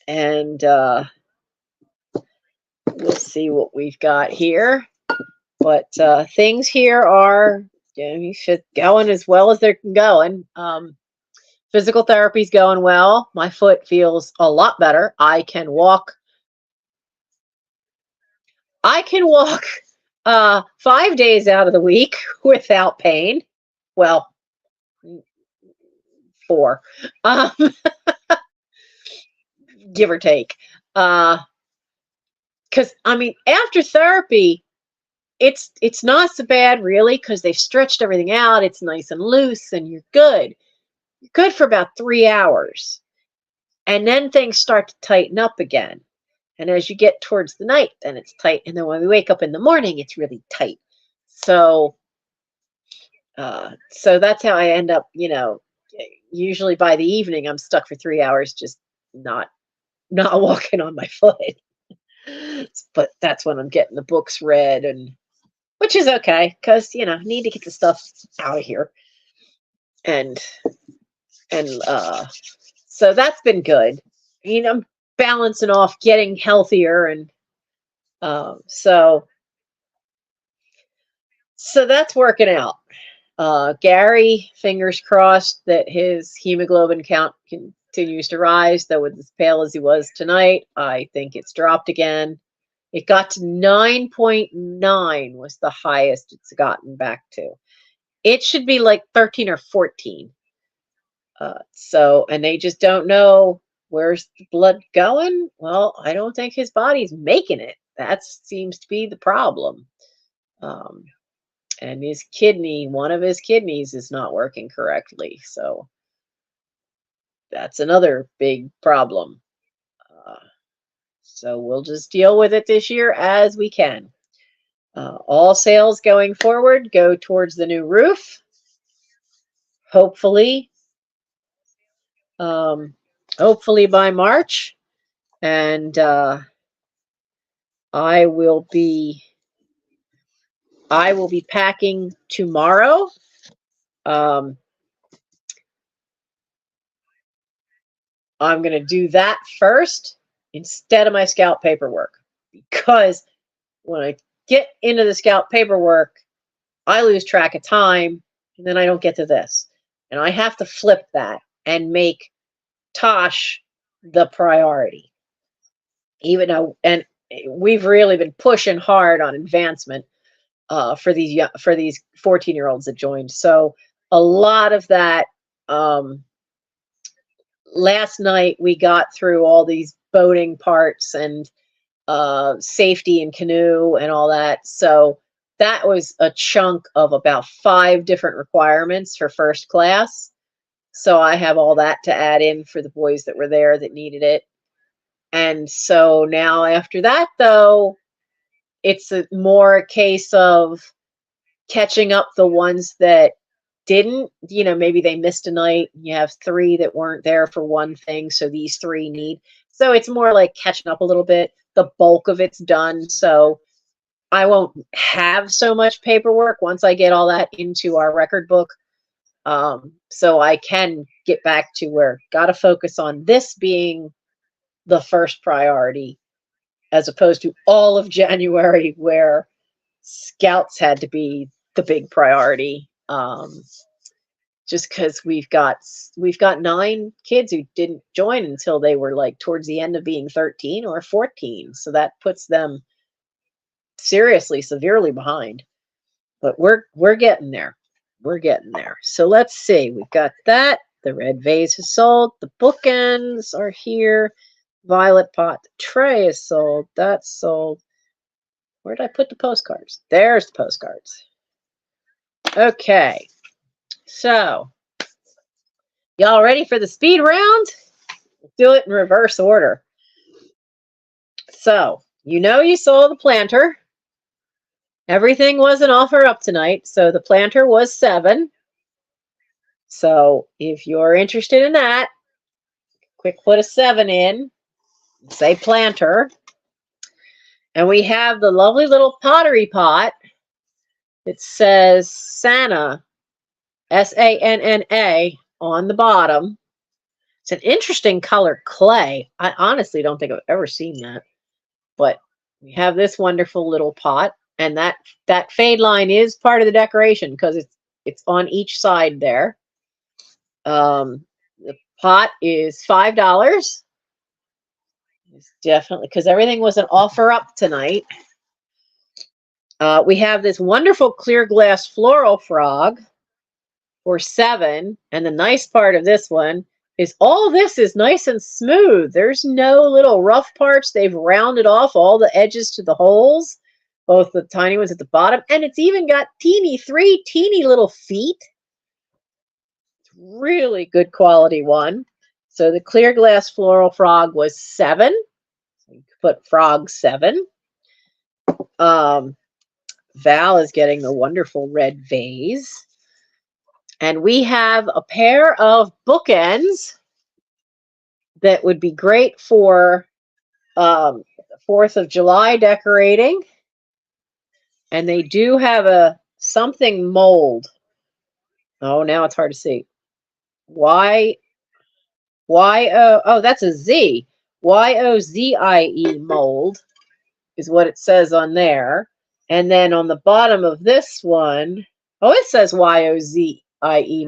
And we'll see what we've got here. But things here are going as well as they're going. Physical therapy's going well. My foot feels a lot better. I can walk 5 days out of the week without pain. Well, 4, give or take. Because I mean, after therapy, it's not so bad really because they've stretched everything out. It's nice and loose, and you're good. You're good for about 3 hours, and then things start to tighten up again. And as you get towards the night, then it's tight. And then when we wake up in the morning, it's really tight. So that's how I end up, usually by the evening, I'm stuck for 3 hours, just not walking on my foot. But that's when I'm getting the books read, and which is okay, because, need to get the stuff out of here. And so that's been good. I'm balancing off getting healthier, and so that's working out. Gary, fingers crossed that his hemoglobin count continues to rise, though with as pale as he was tonight, I think it's dropped again. It got to 9.9 was the highest it's gotten back to. It should be like 13 or 14. And they just don't know where's the blood going. Well, I don't think his body's making it. That seems to be the problem. And one of his kidneys is not working correctly. So that's another big problem. So we'll just deal with it this year as we can. All sales going forward go towards the new roof. Hopefully by March. And I will be packing tomorrow. I'm going to do that first instead of my scout paperwork, because when I get into the scout paperwork, I lose track of time, and then I don't get to this. And I have to flip that and make Tosh the priority. Even though, and we've really been pushing hard on advancement for these 14-year-olds that joined. So a lot of that last night we got through all these boating parts and safety and canoe and all that. So that was a chunk of about 5 different requirements for first class. So I have all that to add in for the boys that were there that needed it. And so now after that, though, it's more a case of catching up the ones that didn't, maybe they missed a night. You have 3 that weren't there for one thing, so these 3 need. So it's more like catching up a little bit. The bulk of it's done, so I won't have so much paperwork once I get all that into our record book. So I can get back to where got to focus on this being the first priority, as opposed to all of January where scouts had to be the big priority. Just because we've got 9 kids who didn't join until they were like towards the end of being 13 or 14. So that puts them seriously, severely behind. But we're getting there. We're getting there. So let's see. We've got that. The red vase is sold. The bookends are here. Violet pot tray is sold. That's sold. Where did I put the postcards? There's the postcards. Okay. So, y'all ready for the speed round? We'll do it in reverse order. So, you saw the planter. Everything was an offer up tonight, so the planter was 7. So, if you're interested in that, quick put a 7 in, say planter. And we have the lovely little pottery pot. It says Santa, Sanna, on the bottom. It's an interesting color clay. I honestly don't think I've ever seen that. But we have this wonderful little pot, and that fade line is part of the decoration because it's on each side there. The pot is $5. It's definitely because everything was an offer up tonight. We have this wonderful clear glass floral frog for $7, and the nice part of this one is all this is nice and smooth. There's no little rough parts. They've rounded off all the edges to the holes, both the tiny ones at the bottom, and it's even got 3 teeny little feet. Really good quality one. So the clear glass floral frog was $7. So you could put frog 7. Val is getting the wonderful red vase. And we have a pair of bookends that would be great for 4th of July decorating. And they do have a something mold. Oh, now it's hard to see. Oh, that's a Z. YOZIE mold is what it says on there. And then on the bottom of this one, oh, it says YOZIE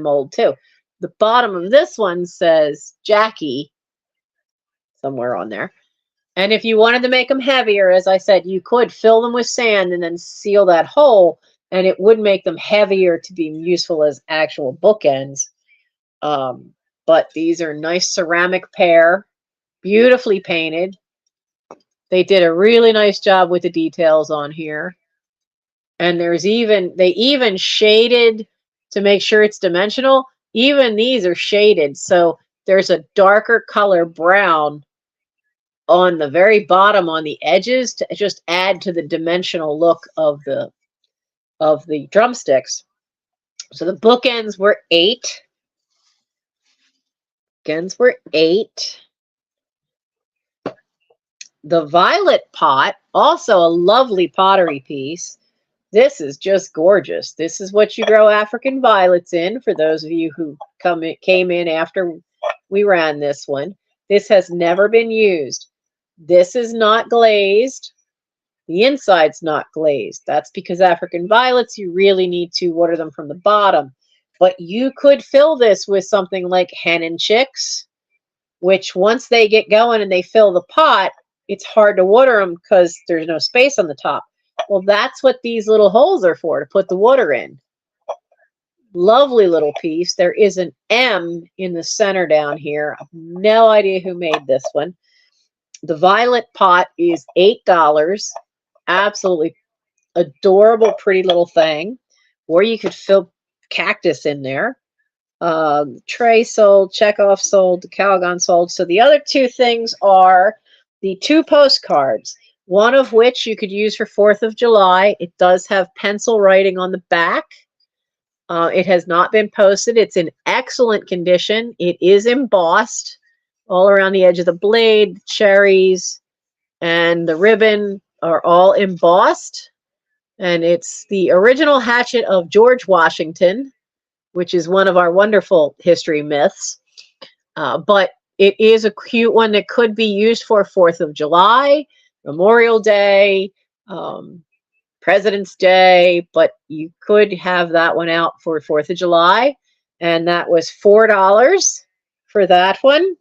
mold too. The bottom of this one says Jackie somewhere on there. And if you wanted to make them heavier, as I said, you could fill them with sand and then seal that hole, and it would make them heavier to be useful as actual bookends. But these are nice ceramic pair, beautifully painted. They did a really nice job with the details on here. And they even shaded to make sure it's dimensional. Even these are shaded. So there's a darker color brown on the very bottom on the edges to just add to the dimensional look of the drumsticks. So the bookends were 8. Bookends were 8. The violet pot, also a lovely pottery piece. This is just gorgeous. This is what you grow African violets in, for those of you who came in after we ran this one. This has never been used. This is not glazed. The inside's not glazed. That's because African violets, you really need to water them from the bottom. But you could fill this with something like hen and chicks, which once they get going and they fill the pot, it's hard to water them because there's no space on the top. Well, that's what these little holes are for, to put the water in. Lovely little piece. There is an M in the center down here. I have no idea who made this one. The violet pot is $8. Absolutely adorable, pretty little thing. Or you could fill cactus in there. Tray sold, Chekhov sold, the Calgon sold. So the other two things are the two postcards, one of which you could use for 4th of July. It does have pencil writing on the back. It has not been posted. It's in excellent condition. It is embossed all around the edge of the blade. The cherries and the ribbon are all embossed. And it's the original hatchet of George Washington, which is one of our wonderful history myths. But it is a cute one that could be used for 4th of July, Memorial Day, President's Day, but you could have that one out for 4th of July. And that was $4 for that one.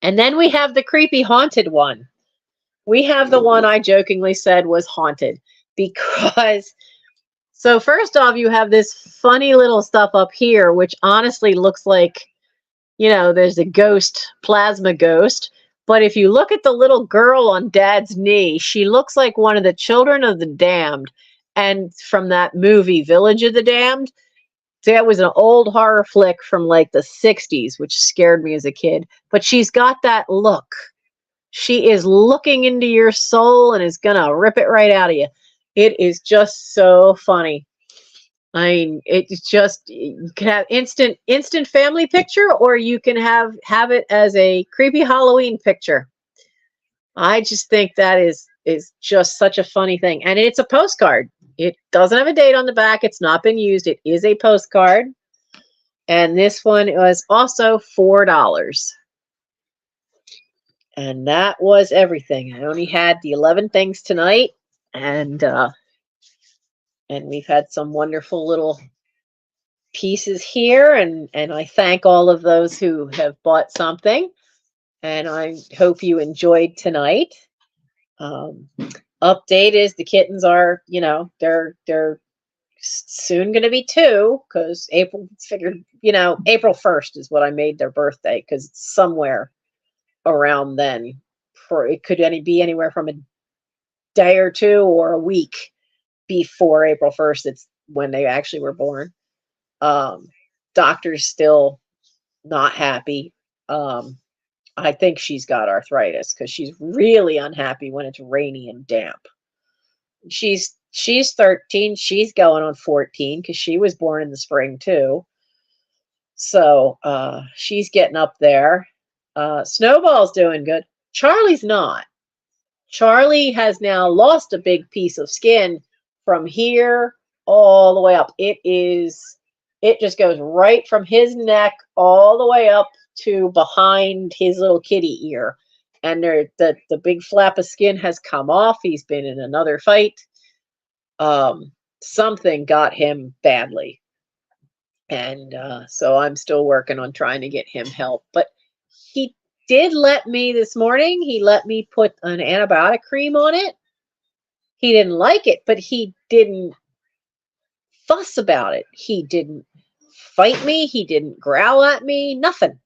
And then we have the creepy haunted one. We have the one I jokingly said was haunted because, so first off, you have this funny little stuff up here, which honestly looks like, you know, there's a ghost, plasma ghost. But if you look at the little girl on Dad's knee, she looks like one of the children of the damned. And from that movie, Village of the Damned, that was an old horror flick from like the 60s, which scared me as a kid. But she's got that look. She is looking into your soul and is going to rip it right out of you. It is just so funny. I mean, it's just, you can have instant family picture, or you can have it as a creepy Halloween picture. I just think that is just such a funny thing. And it's a postcard. It doesn't have a date on the back. It's not been used. It is a postcard. And this one was also $4. And that was everything. I only had the 11 things tonight, and we've had some wonderful little pieces here, and I thank all of those who have bought something, and I hope you enjoyed tonight. Update is the kittens are, you know, they're soon going to be 2, because April figured, you know, April 1st is what I made their birthday, because it's somewhere around then. For it could be anywhere from a day or 2 or a week before April 1st. It's when they actually were born. Doctor's still not happy. I think she's got arthritis, because she's really unhappy when it's rainy and damp. She's 13. She's going on 14, because she was born in the spring too. So she's getting up there. Snowball's doing good. Charlie's not. Charlie has now lost a big piece of skin from here all the way up. It just goes right from his neck all the way up to behind his little kitty ear. And the big flap of skin has come off. He's been in another fight. Something got him badly. And so I'm still working on trying to get him help. But he did let me this morning, he let me put an antibiotic cream on it. He didn't like it, but he didn't fuss about it. He didn't fight me. He didn't growl at me, nothing.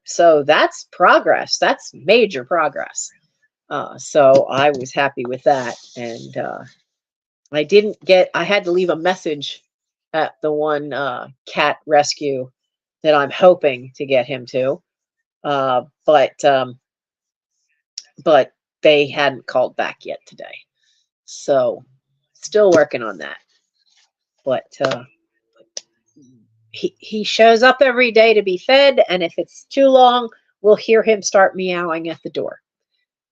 So that's progress. That's major progress. So I was happy with that. And I had to leave a message at the one cat rescue that I'm hoping to get him to. But they hadn't called back yet today. So still working on that. But he shows up every day to be fed, and if it's too long, we'll hear him start meowing at the door.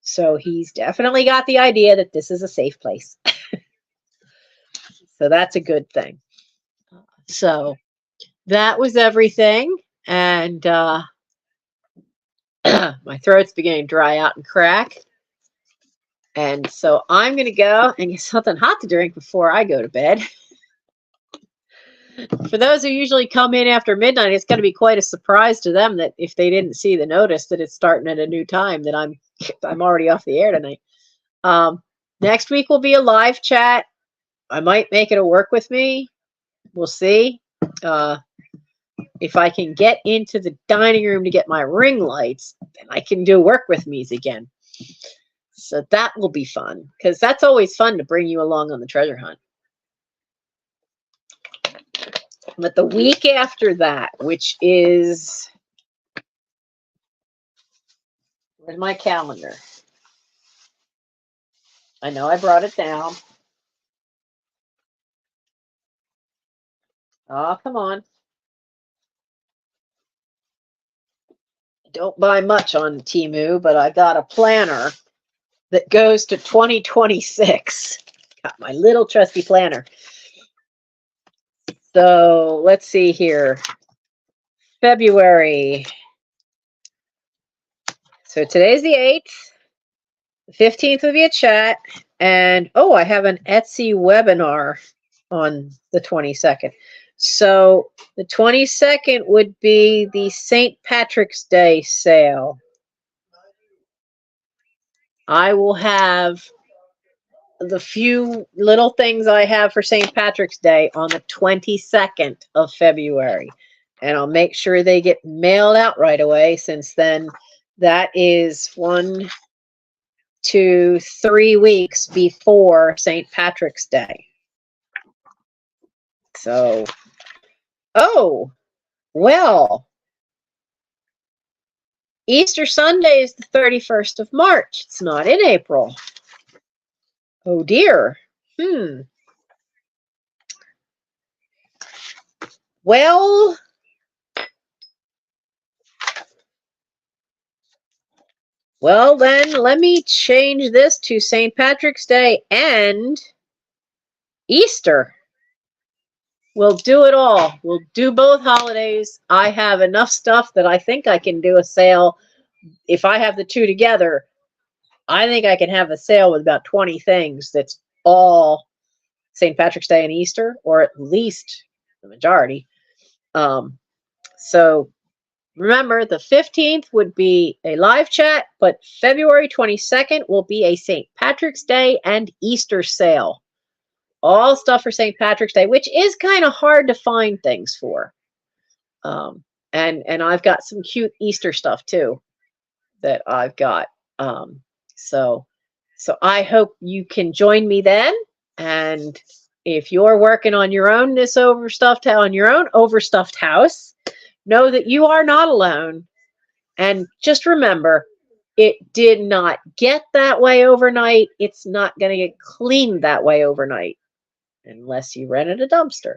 So he's definitely got the idea that this is a safe place. So that's a good thing. So that was everything. And my throat's beginning to dry out and crack. And so I'm going to go and get something hot to drink before I go to bed. For those who usually come in after midnight, it's going to be quite a surprise to them that if they didn't see the notice that it's starting at a new time, that I'm already off the air tonight. Next week will be a live chat. I might make it a work with me. We'll see. If I can get into the dining room to get my ring lights, then I can do work with me's again. So that will be fun, because that's always fun to bring you along on the treasure hunt. But the week after that, which is, where's my calendar? I know I brought it down. Oh, come on. Don't buy much on Temu, but I got a planner that goes to 2026. Got my little trusty planner. So let's see here. February. So today's the 8th. The 15th will be a chat. And oh, I have an Etsy webinar on the 22nd. So the 22nd would be the St. Patrick's Day sale. I will have the few little things I have for St. Patrick's Day on the 22nd of February. And I'll make sure they get mailed out right away, since then that is 1, 2, 3 weeks before St. Patrick's Day. So, oh, well, Easter Sunday is the 31st of March. It's not in April. Oh dear. Well, then let me change this to St. Patrick's Day and Easter. We'll do it all. We'll do both holidays. I have enough stuff that I think I can do a sale. If I have the two together, I think I can have a sale with about 20 things that's all St. Patrick's Day and Easter, or at least the majority. So remember, the 15th would be a live chat, but February 22nd will be a St. Patrick's Day and Easter sale. All stuff for St. Patrick's Day, which is kind of hard to find things for. And I've got some cute Easter stuff too that I've got. So I hope you can join me then. And if you're working on your own overstuffed house, know that you are not alone. And just remember, it did not get that way overnight. It's not going to get cleaned that way overnight, unless you rented a dumpster,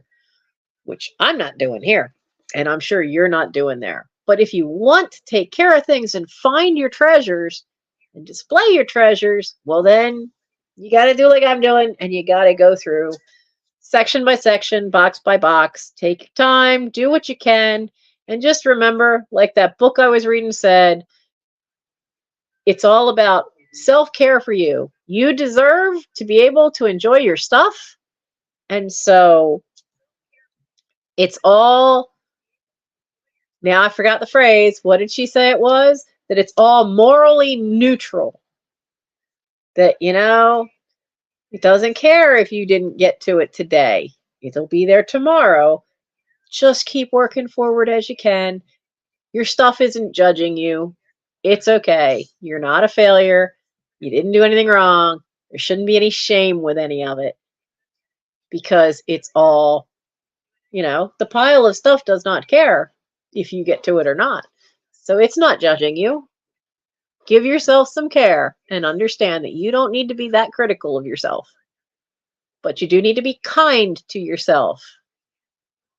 which I'm not doing here. And I'm sure you're not doing there. But if you want to take care of things and find your treasures and display your treasures, well, then you got to do like I'm doing, and you got to go through section by section, box by box, take your time, do what you can. And just remember, like that book I was reading said, it's all about self-care for you. You deserve to be able to enjoy your stuff. And so it's all, now I forgot the phrase. What did she say it was? That it's all morally neutral. That, it doesn't care if you didn't get to it today. It'll be there tomorrow. Just keep working forward as you can. Your stuff isn't judging you. It's okay. You're not a failure. You didn't do anything wrong. There shouldn't be any shame with any of it, because it's all, the pile of stuff does not care if you get to it or not. So it's not judging you. Give yourself some care and understand that you don't need to be that critical of yourself, but you do need to be kind to yourself.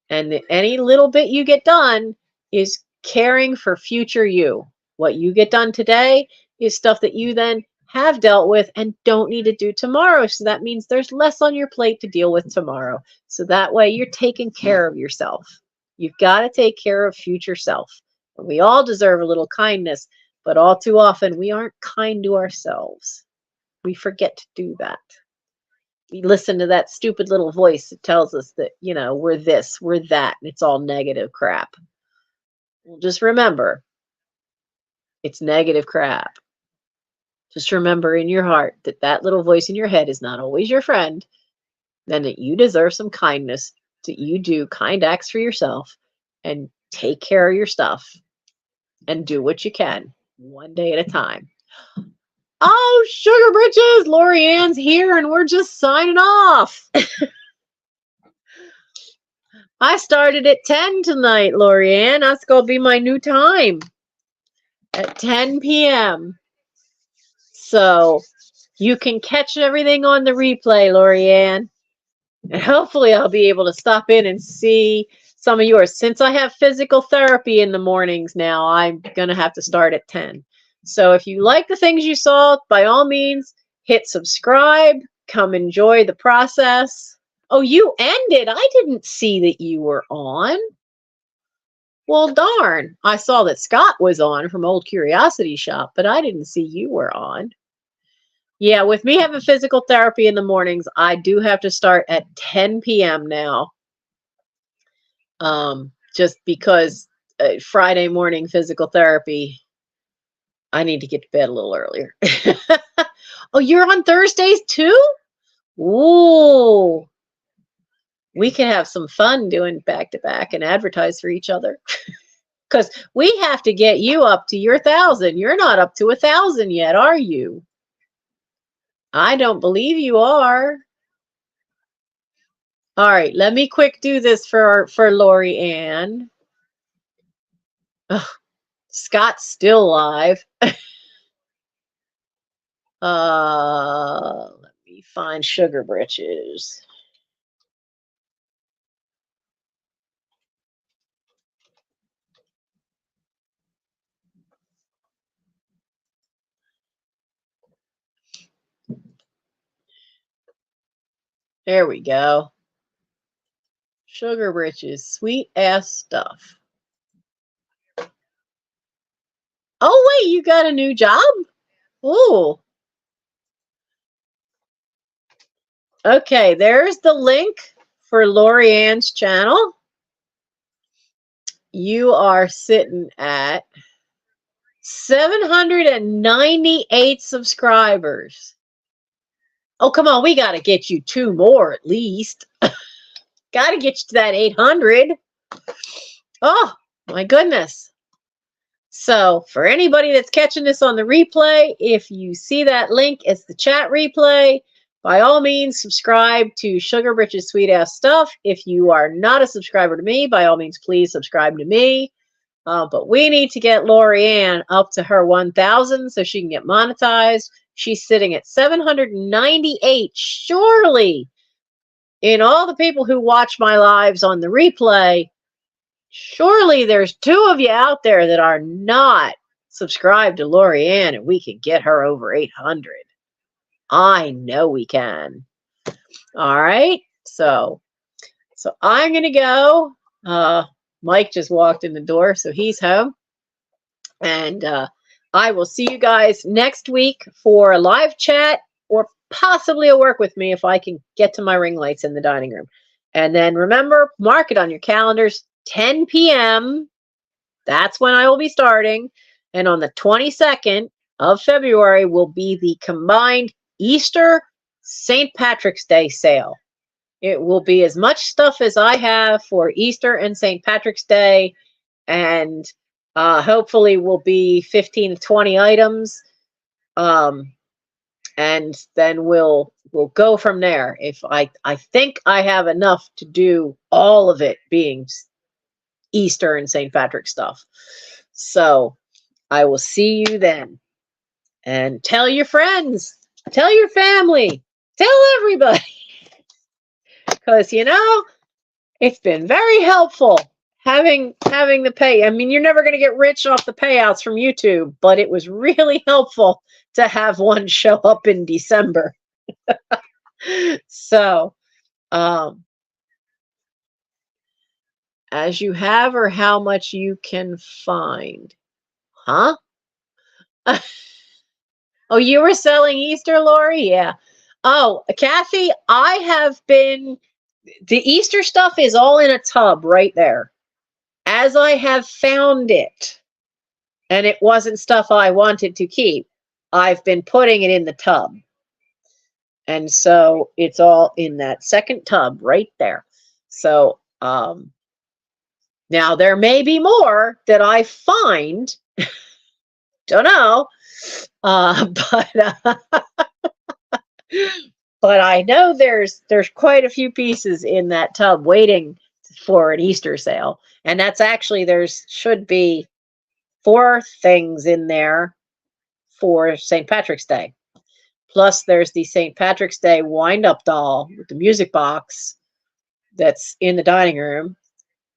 And any little bit you get done is caring for future you. What you get done today is stuff that you then have dealt with and don't need to do tomorrow. So that means there's less on your plate to deal with tomorrow. So that way you're taking care of yourself. You've got to take care of future self. We all deserve a little kindness, but all too often we aren't kind to ourselves. We forget to do that. We listen to that stupid little voice that tells us that, we're this, we're that, and it's all negative crap. Well, just remember, it's negative crap. Just remember in your heart that that little voice in your head is not always your friend, and that you deserve some kindness that you do kind acts for yourself and take care of your stuff and do what you can, one day at a time. Oh, Sugar Britches, Lori Ann's here and we're just signing off. I started at 10 tonight, Lori Ann. That's going to be my new time at 10 p.m. So you can catch everything on the replay, Lori Ann. And hopefully I'll be able to stop in and see some of yours. Since I have physical therapy in the mornings now, I'm going to have to start at 10. So if you like the things you saw, by all means, hit subscribe. Come enjoy the process. Oh, you ended. I didn't see that you were on. Well, darn. I saw that Scott was on from Old Curiosity Shop, but I didn't see you were on. Yeah, with me having physical therapy in the mornings, I do have to start at 10 p.m. now. Just because Friday morning physical therapy, I need to get to bed a little earlier. Oh, you're on Thursdays too? Ooh. We can have some fun doing back-to-back and advertise for each other. Because we have to get you up to your 1,000. You're not up to 1,000 yet, are you? I don't believe you are. All right, let me quick do this for Lori Ann. Oh, Scott's still alive. Let me find Sugar Britches. There we go. Sugar Britches, sweet ass stuff. Oh, wait, you got a new job? Ooh. Okay, there's the link for Lori Ann's channel. You are sitting at 798 subscribers. Oh, come on, we got to get you 2 more at least. Got to get you to that 800. Oh, my goodness. So for anybody that's catching this on the replay, if you see that link, it's the chat replay. By all means, subscribe to Sugar Britches Sweet Ass Stuff. If you are not a subscriber to me, by all means, please subscribe to me. But we need to get Lori Ann up to her 1,000 so she can get monetized. She's sitting at 798. Surely, in all the people who watch my lives on the replay, surely there's 2 of you out there that are not subscribed to Lori Ann, and we can get her over 800. I know we can. All right. So I'm going to go. Mike just walked in the door, so he's home. And I will see you guys next week for a live chat or possibly a work with me if I can get to my ring lights in the dining room. And then remember, mark it on your calendars, 10 p.m. That's when I will be starting. And on the 22nd of February will be the combined Easter St. Patrick's Day sale. It will be as much stuff as I have for Easter and St. Patrick's Day, and hopefully will be 15 to 20 items. And then we'll go from there. If I think I have enough to do all of it being Easter and St. Patrick's stuff. So I will see you then. And tell your friends, tell your family, tell everybody. Because, you know, it's been very helpful having the pay. I mean, you're never going to get rich off the payouts from YouTube, but it was really helpful to have one show up in December. So, as you have or how much you can find. Huh? Oh, you were selling Easter, Lori? Yeah. Oh, Kathy, I have been, the Easter stuff is all in a tub right there. As I have found it, and it wasn't stuff I wanted to keep, I've been putting it in the tub. And so it's all in that second tub right there. So now there may be more that I find. Don't know. But but I know there's quite a few pieces in that tub waiting for an Easter sale. And that's actually, should be 4 things in there for St. Patrick's Day. Plus there's the St. Patrick's Day wind-up doll with the music box that's in the dining room.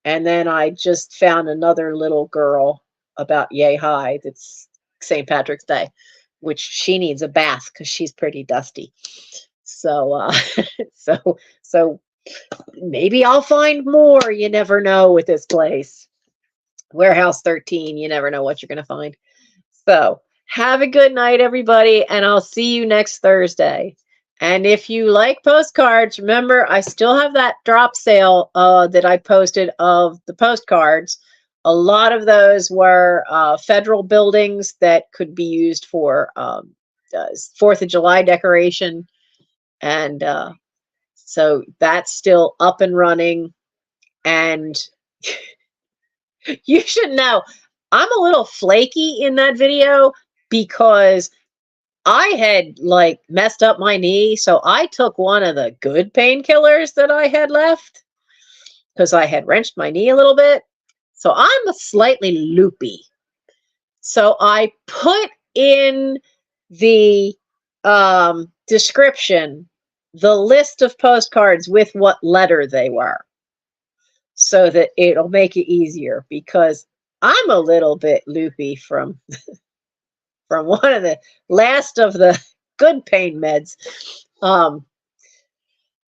And then I just found another little girl about yay high that's St. Patrick's Day, which she needs a bath because she's pretty dusty. So so maybe I'll find more. You never know with this place. Warehouse 13, you never know what you're going to find. So have a good night, everybody, and I'll see you next Thursday. And if you like postcards, remember, I still have that drop sale that I posted of the postcards. A lot of those were federal buildings that could be used for 4th of July decoration. And so that's still up and running. And you should know, I'm a little flaky in that video because I had like messed up my knee. So I took one of the good painkillers that I had left because I had wrenched my knee a little bit. So I'm slightly loopy. So I put in the description the list of postcards with what letter they were, so that it'll make it easier, because I'm a little bit loopy from one of the last of the good pain meds.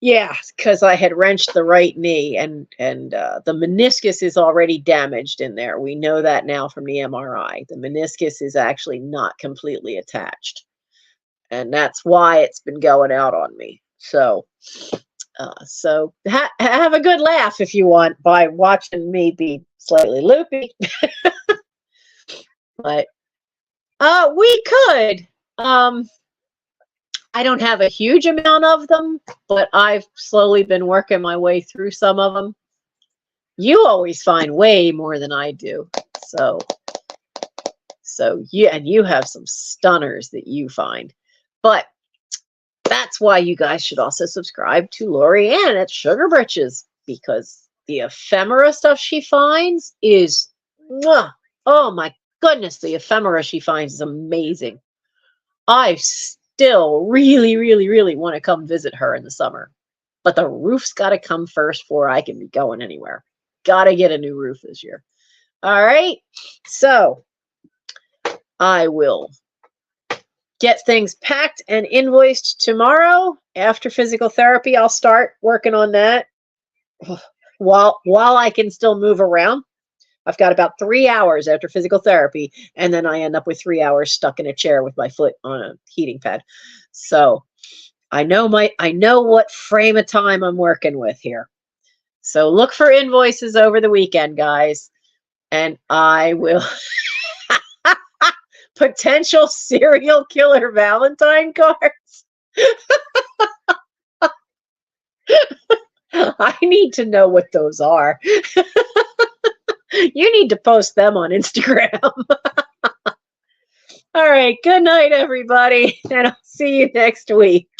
Yeah, because I had wrenched the right knee, and the meniscus is already damaged in there. We know that now from the MRI. The meniscus is actually not completely attached, and that's why it's been going out on me. So have a good laugh if you want by watching me be slightly loopy. But we could. I don't have a huge amount of them, but I've slowly been working my way through some of them. You always find way more than I do. So you have some stunners that you find. But that's why you guys should also subscribe to Lori Ann at Sugar Britches, because the ephemera stuff she finds is, oh my goodness, the ephemera she finds is amazing. I still really, really, really want to come visit her in the summer, but the roof's got to come first before I can be going anywhere. Got to get a new roof this year. All right, so I will get things packed and invoiced tomorrow. After physical therapy, I'll start working on that while I can still move around. I've got about 3 hours after physical therapy, and then I end up with 3 hours stuck in a chair with my foot on a heating pad. So I know what frame of time I'm working with here. So look for invoices over the weekend, guys, and I will potential serial killer Valentine cards. I need to know what those are. You need to post them on Instagram. All right. Good night, everybody. And I'll see you next week.